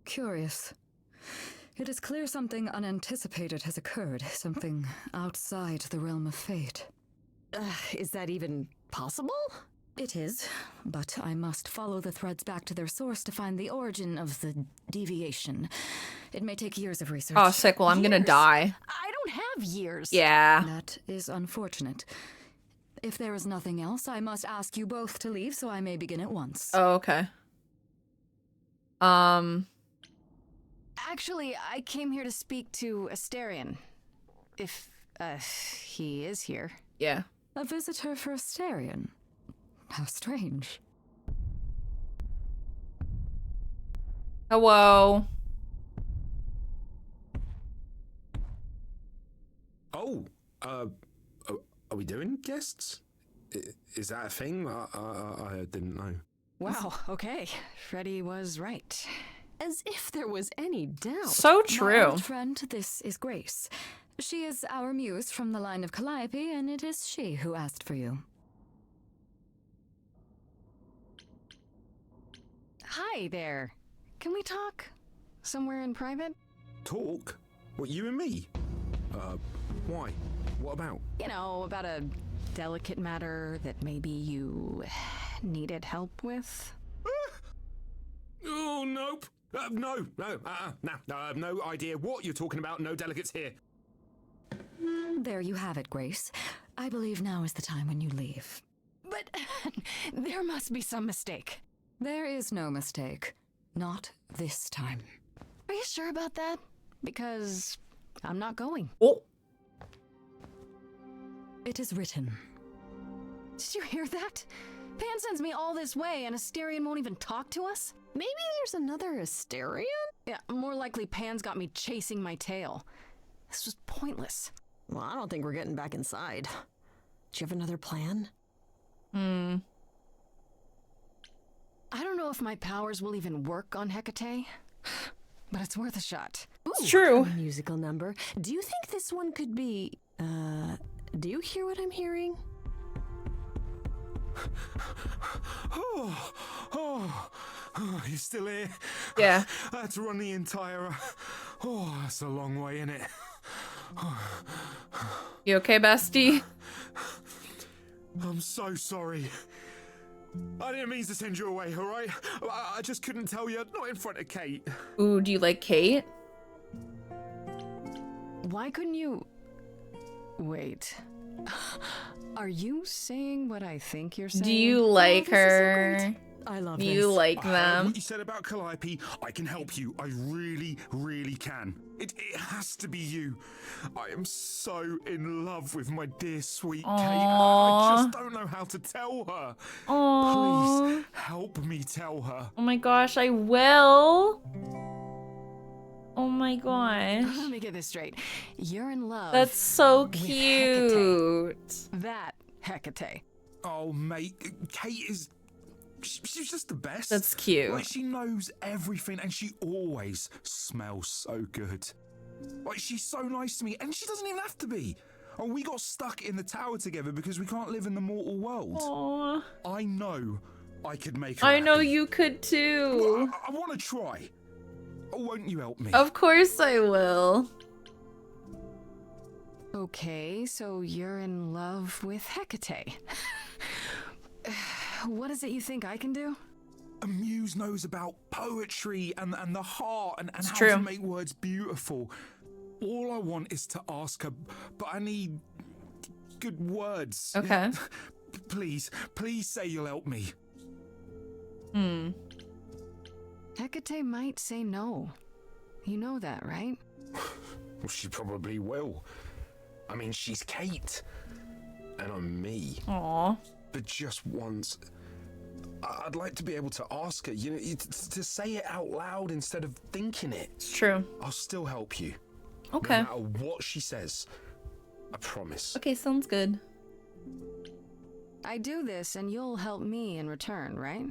Curious. It is clear something unanticipated has occurred, something outside the realm of fate. Is that even possible? It is, but I must follow the threads back to their source to find the origin of the deviation. It may take years of research. Oh, sick. Well, I'm gonna Years? die. I don't have years. Yeah. That is unfortunate. If there is nothing else, I must ask you both to leave so I may begin at once. Oh, okay. Actually, I came here to speak to Asterion. If, he is here. Yeah. A visitor for Asterion? How strange. Hello. Oh, are we doing guests? Is that a thing? I didn't know. Wow, okay. Freddie was right. As if there was any doubt. So My true. old friend, this is Grace. She is our muse from the line of Calliope, and it is she who asked for you. Hi there. Can we talk? Somewhere in private? Talk? What, you and me? Why? What about? You know, about a delicate matter that maybe you needed help with. Oh, nope. No, no idea what you're talking about. No delegates here. There you have it, Grace. I believe now is the time when you leave. But there must be some mistake. There is no mistake. Not this time. Are you sure about that? Because I'm not going. Oh. It is written. Did you hear that? Pan sends me all this way and Asterion won't even talk to us? Maybe there's another Asterion? Yeah, more likely Pan's got me chasing my tail. This was pointless. Well, I don't think we're getting back inside. Do you have another plan? I don't know if my powers will even work on Hecate, but it's worth a shot. It's true. A musical number. Do you think this one could be, do you hear what I'm hearing? Oh, you still here? Yeah. I had to run the entire... that's a long way, innit? You okay, bestie? I'm so sorry. I didn't mean to send you away, alright? I just couldn't tell you, not in front of Kate. Ooh, do you like Kate? Why couldn't you... Wait. Are you saying what I think you're saying? Do you like her? I love Do this. you like I heard them? what you said about Calliope. I can help you. I really, really can. It has to be you. I am so in love with my dear sweet Kate. I just don't know how to tell her. Aww. Please help me tell her. Oh my gosh, I will. Oh my gosh. Let me get this straight. You're in love. That's so with cute. Hecate. That Hecate. Oh, mate, Kate is... She's just the best. That's cute. Like, she knows everything and she always smells so good. Like, she's so nice to me and she doesn't even have to be. Oh, we got stuck in the tower together because we can't live in the mortal world. Aww. I know I could make her I know happy. you could too. Well, I want to try. Oh, won't you help me? Of course I will. Okay, so you're in love with Hecate. What is it you think I can do? A muse knows about poetry and the heart and how true. to make words beautiful. All I want is to ask her, but I need good words. Okay. Please say you'll help me. Hecate might say no. You know that, right? Well, she probably will. I mean, she's Kate, and I'm me. Aw. But just once, I'd like to be able to ask her, you know, to say it out loud instead of thinking it. It's true. I'll still help you. Okay. No matter what she says. I promise. Okay, sounds good. I do this and you'll help me in return, right?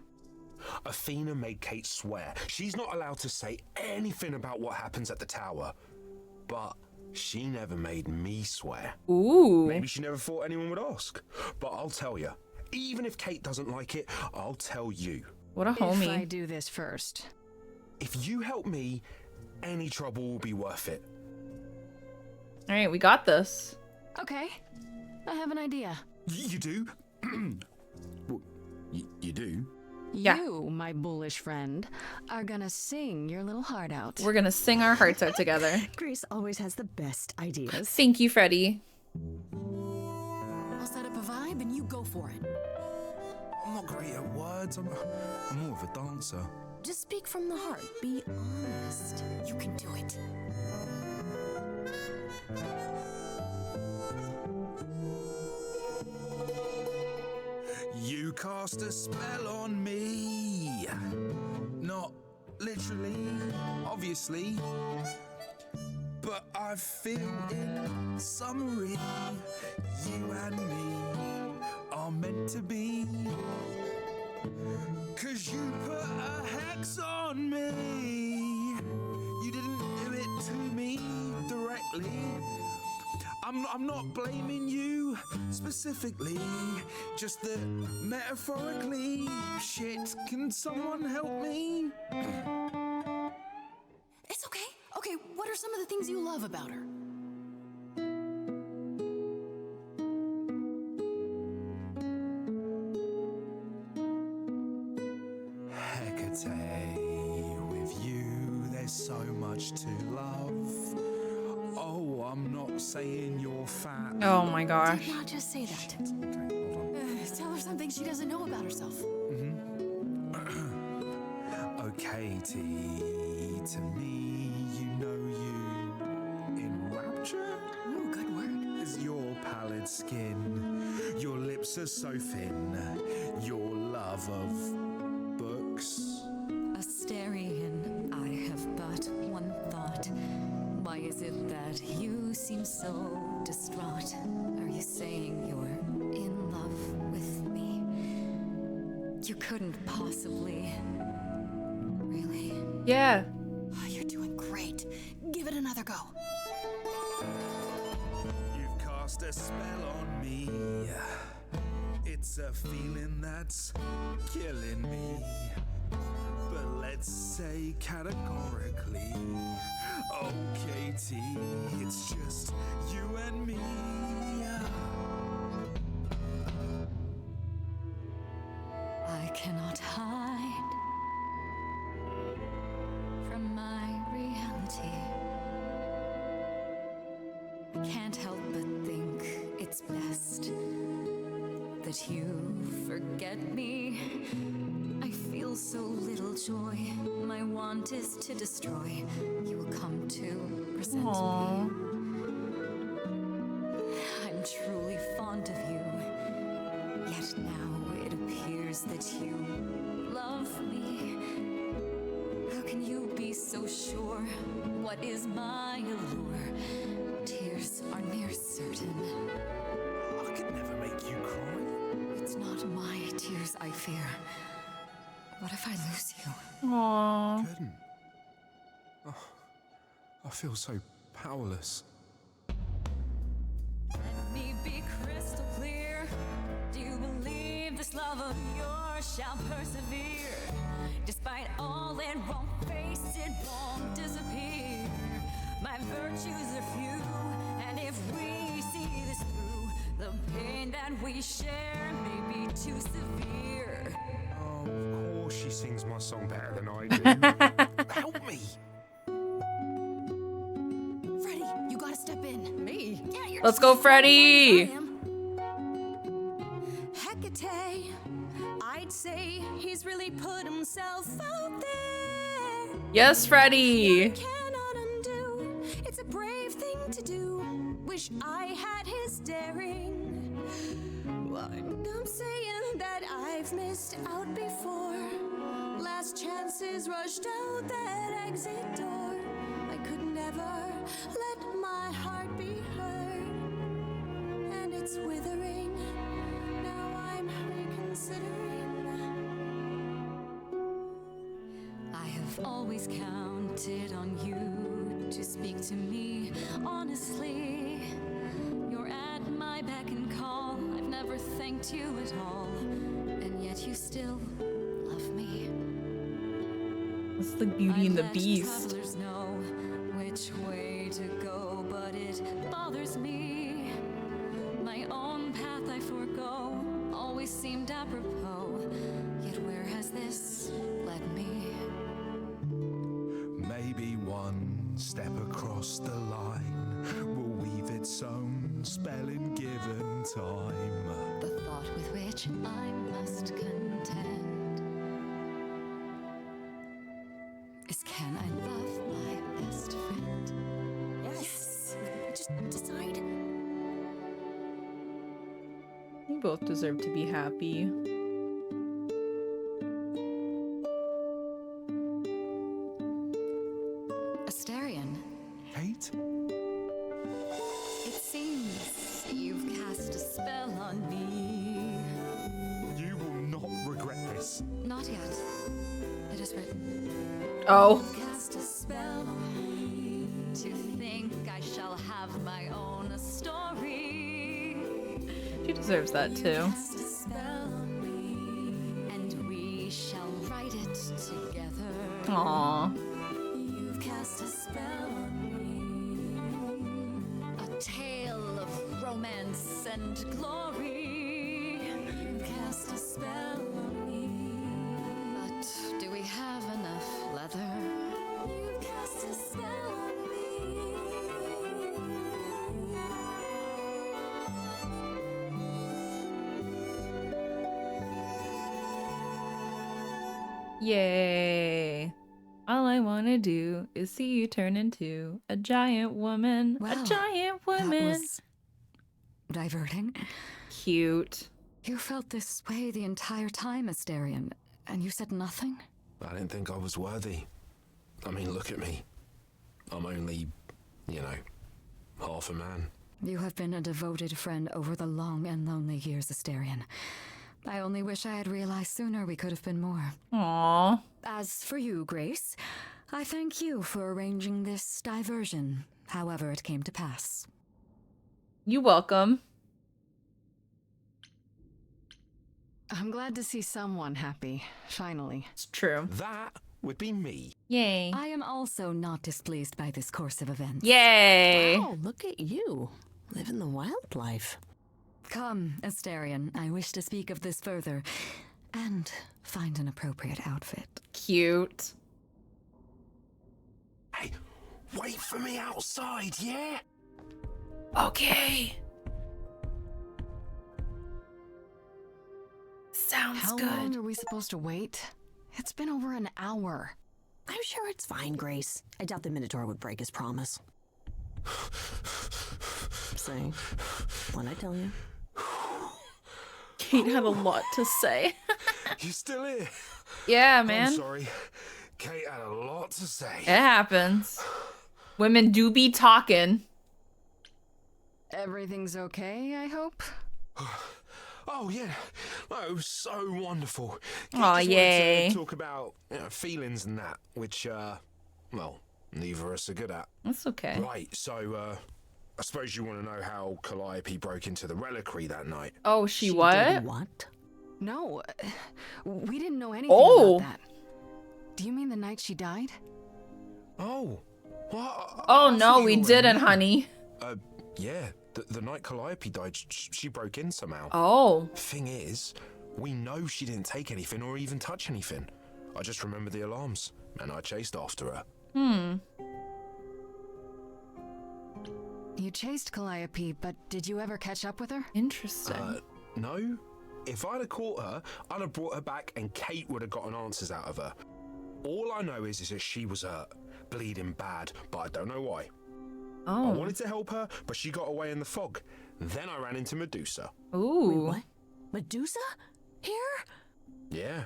Athena made Kate swear she's not allowed to say anything about what happens at the tower. But she never made me swear. Ooh. Maybe she never thought anyone would ask. But I'll tell you, even if Kate doesn't like it, I'll tell you. What a homie. If I do this first. If you help me, any trouble will be worth it. All right, we got this. Okay, I have an idea. You do? Well, you do? Yeah. You, my bullish friend, are gonna sing your little heart out. We're gonna sing our hearts out together. Grace always has the best ideas. Thank you, Freddie. I'll set up a vibe and you go for it. I'm not great at words. I'm more of a dancer. Just speak from the heart. Be honest. You can do it. You cast a spell on me. Not literally, obviously. But I feel in summary, you and me are meant to be. 'Cause you put a hex on me. You didn't do it to me directly. I'm not blaming you specifically, just that metaphorically. Shit, can someone help me? It's okay. Okay, what are some of the things you love about her? Hecate, with you, there's so much to love. Oh, I'm not saying you're fat. Oh my gosh. Did not just say that. Okay, hold on. Tell her something she doesn't know about herself. Oh, Katie, to me, you know you enrapture? Ooh, good word. Is your pallid skin, your lips are so thin, your love of books. Asterian, I have but one thought. Why is it that you seem so distraught? Are you saying you're in love with me? You couldn't possibly. Really? Yeah. Oh, you're doing great. Give it another go. You've cast a spell on me. It's a feeling that's killing me. But let's say categorically, oh Katie, it's just you and me. I cannot hide from my reality. I can't help but think it's best that you forget me. I feel so little joy. My want is to destroy. You will come to resent me. I'm truly fond of you. Yet now it appears that you love me. How can you be so sure? What is my allure? Tears are near certain. I could never make you cry. It's not my tears I fear. What if I lose you? Aww. Couldn't. Oh, I feel so powerless. Let me be crystal clear. Do you believe this love of yours shall persevere? Despite all it won't face, it won't disappear. My virtues are few, and if we see this through, the pain that we share may be too severe. Oh, of course she sings my song better than I do. Help me. Freddie, you gotta step in. Me? Yeah, you're Let's just go, as fine Freddie. as I am. Hecate, I'd say he's really put himself out there. Yes, Freddie. Cannot undo. It's a brave thing to do. Wish I had his daring. I'm saying that I've missed out before. Last chances rushed out that exit door. I could never let my heart be heard, and it's withering. Now I'm reconsidering. I have always counted on you to speak to me honestly. You're at my beck and call. I've never thanked you at all, and yet you still love me. It's the Beauty and the I let Beast. travelers know which way to go, but it bothers me. My own path I forego always seemed apropos. Yet where has this led me? Maybe one step across the line will weave its own spell in given time. The thought with which I must contend is, can I love my best friend? Yes. Just decide. You both deserve to be happy. Asterian, Kate? it seems you've cast a spell on me. You will not regret this. Not yet. It is written. Oh. Cast a spell on me to think I shall have have my own story. She deserves that too. Cast a spell on me, and we shall write it together. Aww. You've cast a spell on me, a tale of romance and glory. You've cast a spell on me, but do we have enough leather? You've cast a spell on me. Yay. All I want to do is see you turn into a giant woman. Wow, a giant That woman. was diverting. Cute. You felt this way the entire time, Asterion, and you said nothing? I didn't think I was worthy. I mean, look at me. I'm only, half a man. You have been a devoted friend over the long and lonely years, Asterion. I only wish I had realized sooner we could have been more. Aww. As for you, Grace, I thank you for arranging this diversion, however it came to pass. You welcome. I'm glad to see someone happy, finally. It's true. That would be me. Yay. I am also not displeased by this course of events. Yay. Wow, look at you. Living the wildlife. Come, Asterion, I wish to speak of this further, and find an appropriate outfit. Cute. Hey, wait for me outside, yeah? Okay. Sounds How good. long are we supposed to wait? It's been over an hour. I'm sure it's fine, Grace. I doubt the Minotaur would break his promise. Say, what'd I tell you? Kate had a lot to say. You still here? Yeah, man. I'm sorry. Kate had a lot to say. It happens. Women do be talking. Everything's okay, I hope? Oh, yeah. Oh, it was so wonderful. Kate Aw, just yay. wanted to talk about feelings and that, which, well, neither of us are good at. That's okay. Right, so, I suppose you want to know how Calliope broke into the reliquary that night. Oh, she Did what? what? No, we didn't know anything Oh. about that. Do you mean the night she died? Oh. What? Oh I no, thought we you didn't, already knew. honey. Yeah, the night Calliope died, she broke in somehow. Oh. Thing is, we know she didn't take anything or even touch anything. I just remember the alarms, and I chased after her. You chased Calliope, but did you ever catch up with her? Interesting. No. If I'd have caught her, I'd have brought her back and Kate would have gotten answers out of her. All I know is that she was hurt, bleeding bad, but I don't know why. I Oh. wanted to help her, but she got away in the fog. Then I ran into Medusa. Ooh. What? Medusa? Here? Yeah.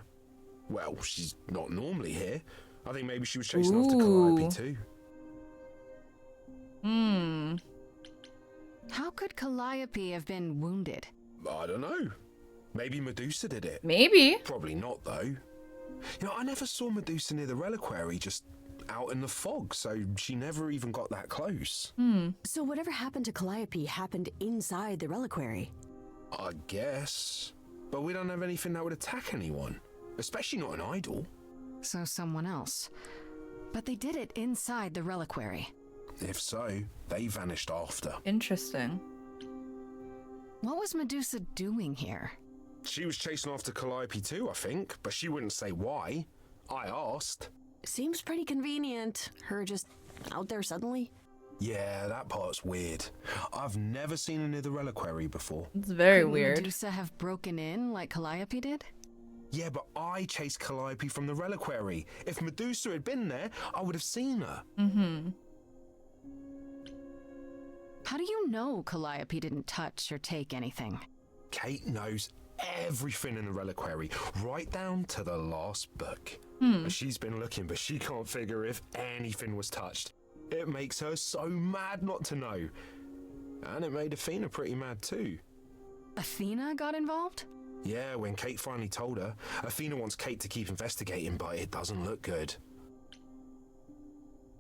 Well, she's not normally here. I think maybe she was chasing after Ooh. Calliope too. How could Calliope have been wounded? I don't know. Maybe Medusa did it. Maybe. Probably not, though. I never saw Medusa near the reliquary, just out in the fog, so she never even got that close. So whatever happened to Calliope happened inside the reliquary. I guess. But we don't have anything that would attack anyone, especially not an idol. So someone else. But they did it inside the reliquary. If so, they vanished after. Interesting. What was Medusa doing here? She was chasing after Calliope too, I think, but she wouldn't say why. I asked. Seems pretty convenient. Her just out there suddenly. Yeah, that part's weird. I've never seen her near the reliquary before. It's very Couldn't weird. Medusa have broken in like Calliope did? Yeah, but I chased Calliope from the reliquary. If Medusa had been there, I would have seen her. How do you know Calliope didn't touch or take anything? Kate knows everything in the reliquary, right down to the last book. She's been looking, but she can't figure if anything was touched. It makes her so mad not to know. And it made Athena pretty mad too. Athena got involved? Yeah, when Kate finally told her, Athena wants Kate to keep investigating, but it doesn't look good.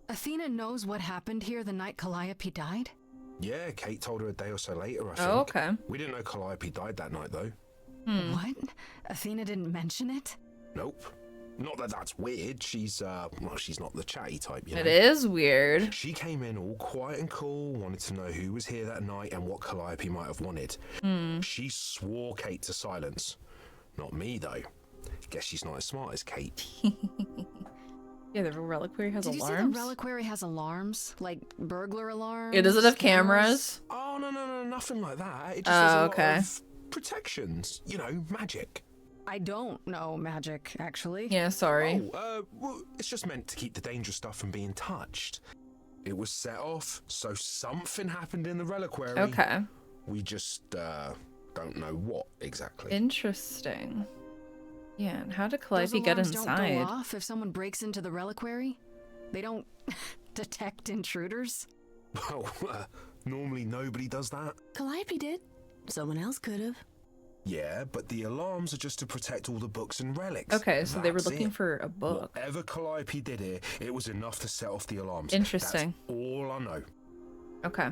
Athena knows what happened here the night Calliope died? Yeah, Kate told her a day or so later, I think. Oh, okay. We didn't know Calliope died that night, though. What? Athena didn't mention it? Nope. Not that that's weird. She's not the chatty type, you know? It is weird. She came in all quiet and cool, wanted to know who was here that night and what Calliope might have wanted. She swore Kate to silence. Not me, though. Guess she's not as smart as Kate. Yeah, the reliquary has Did you alarms. say the reliquary has alarms? Like burglar alarms? Does it have cameras? Oh, no, nothing like that. It just has a okay. lot of protections. You know, magic. I don't know magic, actually. Yeah, sorry. Well, it's just meant to keep the dangerous stuff from being touched. It was set off, so something happened in the reliquary. Okay. We just, don't know what exactly. Interesting. Yeah, and how did Those Calliope get alarms don't inside? go off if someone breaks into the reliquary? They don't detect intruders? Well, normally nobody does that. Calliope did. Someone else could have. Yeah, but the alarms are just to protect all the books and relics. Okay, so they were That's looking it. for a book. Whatever Calliope did here, it was enough to set off the alarms. Interesting. That's all I know. Okay.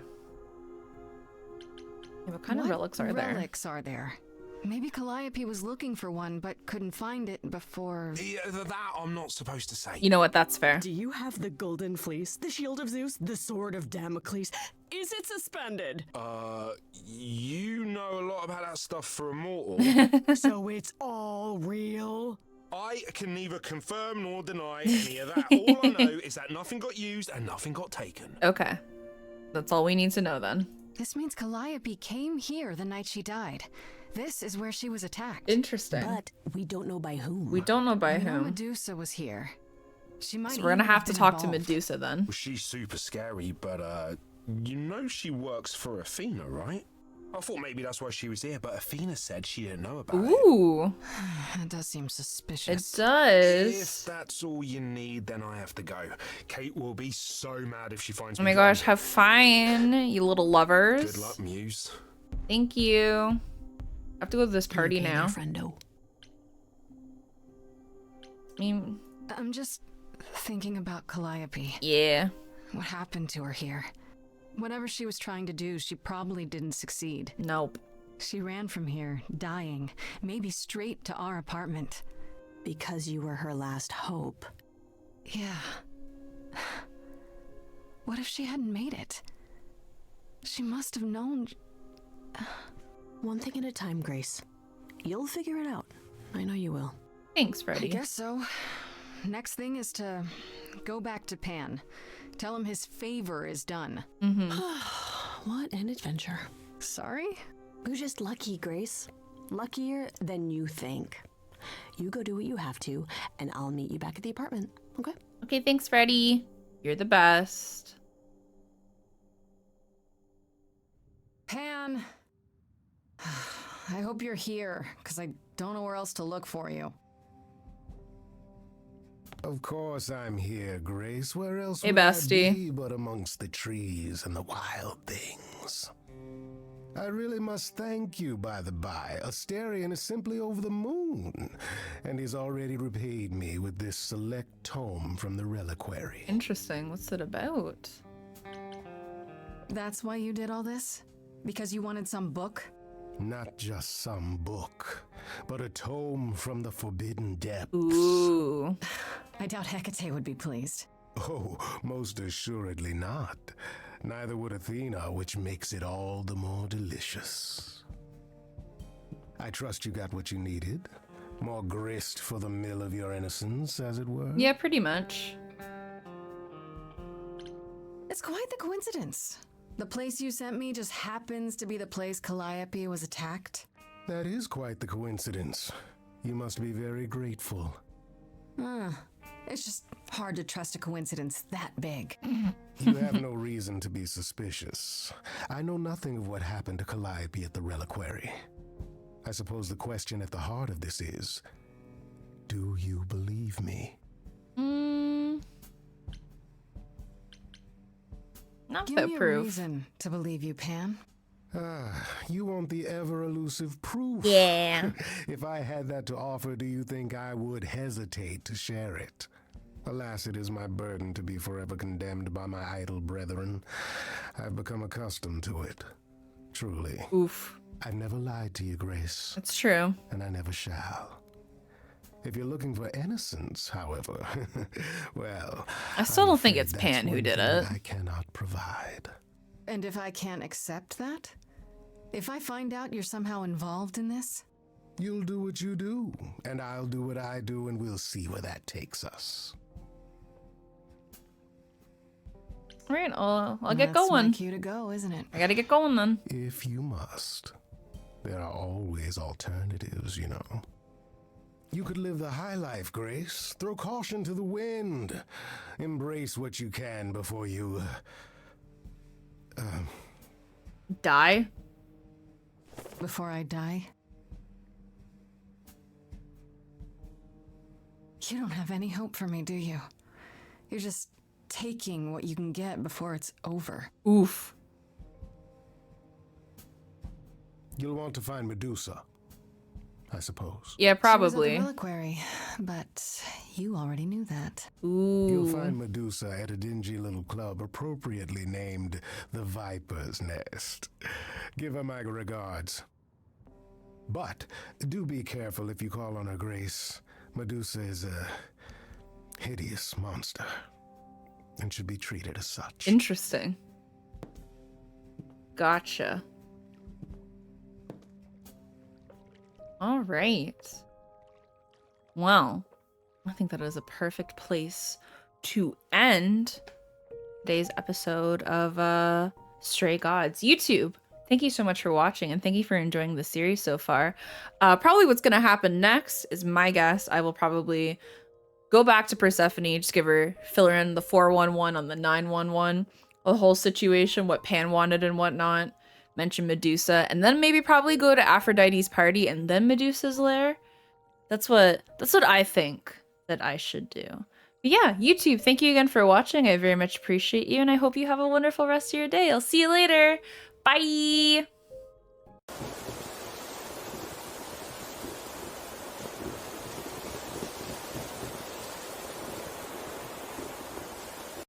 Yeah, what kind of relics are there? Relics are there? Maybe Calliope was looking for one, but couldn't find it before... Yeah, that I'm not supposed to say. You know what? That's fair. Do you have the golden fleece, the shield of Zeus, the sword of Damocles? Is it suspended? You know a lot about that stuff for a mortal. So it's all real? I can neither confirm nor deny any of that. All I know is that nothing got used and nothing got taken. Okay. That's all we need to know then. This means Calliope came here the night she died. This is where she was attacked. Interesting. But we don't know by whom. We don't know by I know whom. Medusa was here. She might So we're gonna even have to been talk to involved. Medusa then. Well, she's super scary, but you know she works for Athena, right? I thought maybe that's why she was here, but Athena said she didn't know about it. Ooh. That does seem suspicious. It does. If that's all you need, then I have to go. Kate will be so mad if she finds Oh me my gosh, gone. have fun, you little lovers. Good luck, Muse. Thank you. I have to go to this party now. Friendo. I mean, I'm just thinking about Calliope. yeah. What happened to her here? Whatever she was trying to do, she probably didn't succeed. Nope. She ran from here, dying, maybe straight to our apartment. Because you were her last hope. Yeah. What if she hadn't made it? She must have known... One thing at a time, Grace. You'll figure it out. I know you will. Thanks, I Freddy. guess so. Next thing is to go back to Pan. Tell him his favor is done. What an adventure. Sorry? You're just lucky, Grace. Luckier than you think. You go do what you have to, and I'll meet you back at the apartment, okay? Okay, thanks, Freddy. You're the best. Pan! I hope you're here, because I don't know where else to look for you. Of course I'm here, Grace. Where else Hey, would I bestie. be but amongst the trees and the wild things? I really must thank you, by the by. Asterion is simply over the moon, and he's already repaid me with this select tome from the reliquary. Interesting. What's it about? That's why you did all this? Because you wanted some book? Not just some book, but a tome from the forbidden depths. Ooh. I doubt Hecate would be pleased. Oh, most assuredly not. Neither would Athena, which makes it all the more delicious. I trust you got what you needed. More grist for the mill of your innocence, as it were. Yeah, pretty much. It's quite the coincidence. The place you sent me just happens to be the place Calliope was attacked. That is quite the coincidence. You must be very grateful. It's just hard to trust a coincidence that big. You have no reason to be suspicious. I know nothing of what happened to Calliope at the reliquary. I suppose the question at the heart of this is, do you believe me? Not Give so me a proof. reason to believe you, Pan. You want the ever-elusive proof? Yeah. If I had that to offer, do you think I would hesitate to share it? Alas, it is my burden to be forever condemned by my idle brethren. I've become accustomed to it. Truly. Oof. I've never lied to you, Grace. That's true. And I never shall. If you're looking for innocence, however, well, I still don't think afraid it's that's Pan who one did thing it. I cannot provide. And if I can't accept that? If I find out you're somehow involved in this? You'll do what you do, and I'll do what I do, and we'll see where that takes us. All right, I'll get That's my going. cue to go, isn't it? I gotta get going then. If you must. There are always alternatives, you know. You could live the high life, Grace. Throw caution to the wind. Embrace what you can before you... Die? Before I die? You don't have any hope for me, do you? You're just taking what you can get before it's over. Oof. You'll want to find Medusa, I suppose. Yeah, She was at probably. the reliquary, but you already knew that. You'll Ooh. find Medusa at a dingy little club appropriately named the Viper's Nest. Give her my regards. But do be careful if you call on her, Grace. Medusa is a hideous monster and should be treated as such. Interesting. Gotcha. All right. Well, I think that is a perfect place to end today's episode of Stray Gods. YouTube, thank you so much for watching, and thank you for enjoying the series so far. Probably what's going to happen next is my guess. I will probably go back to Persephone, just fill her in the 411 on the 911, the whole situation, what Pan wanted and whatnot. Mention Medusa, and then maybe probably go to Aphrodite's party and then Medusa's lair. That's what I think that I should do. But yeah, YouTube, thank you again for watching. I very much appreciate you, and I hope you have a wonderful rest of your day. I'll see you later. Bye.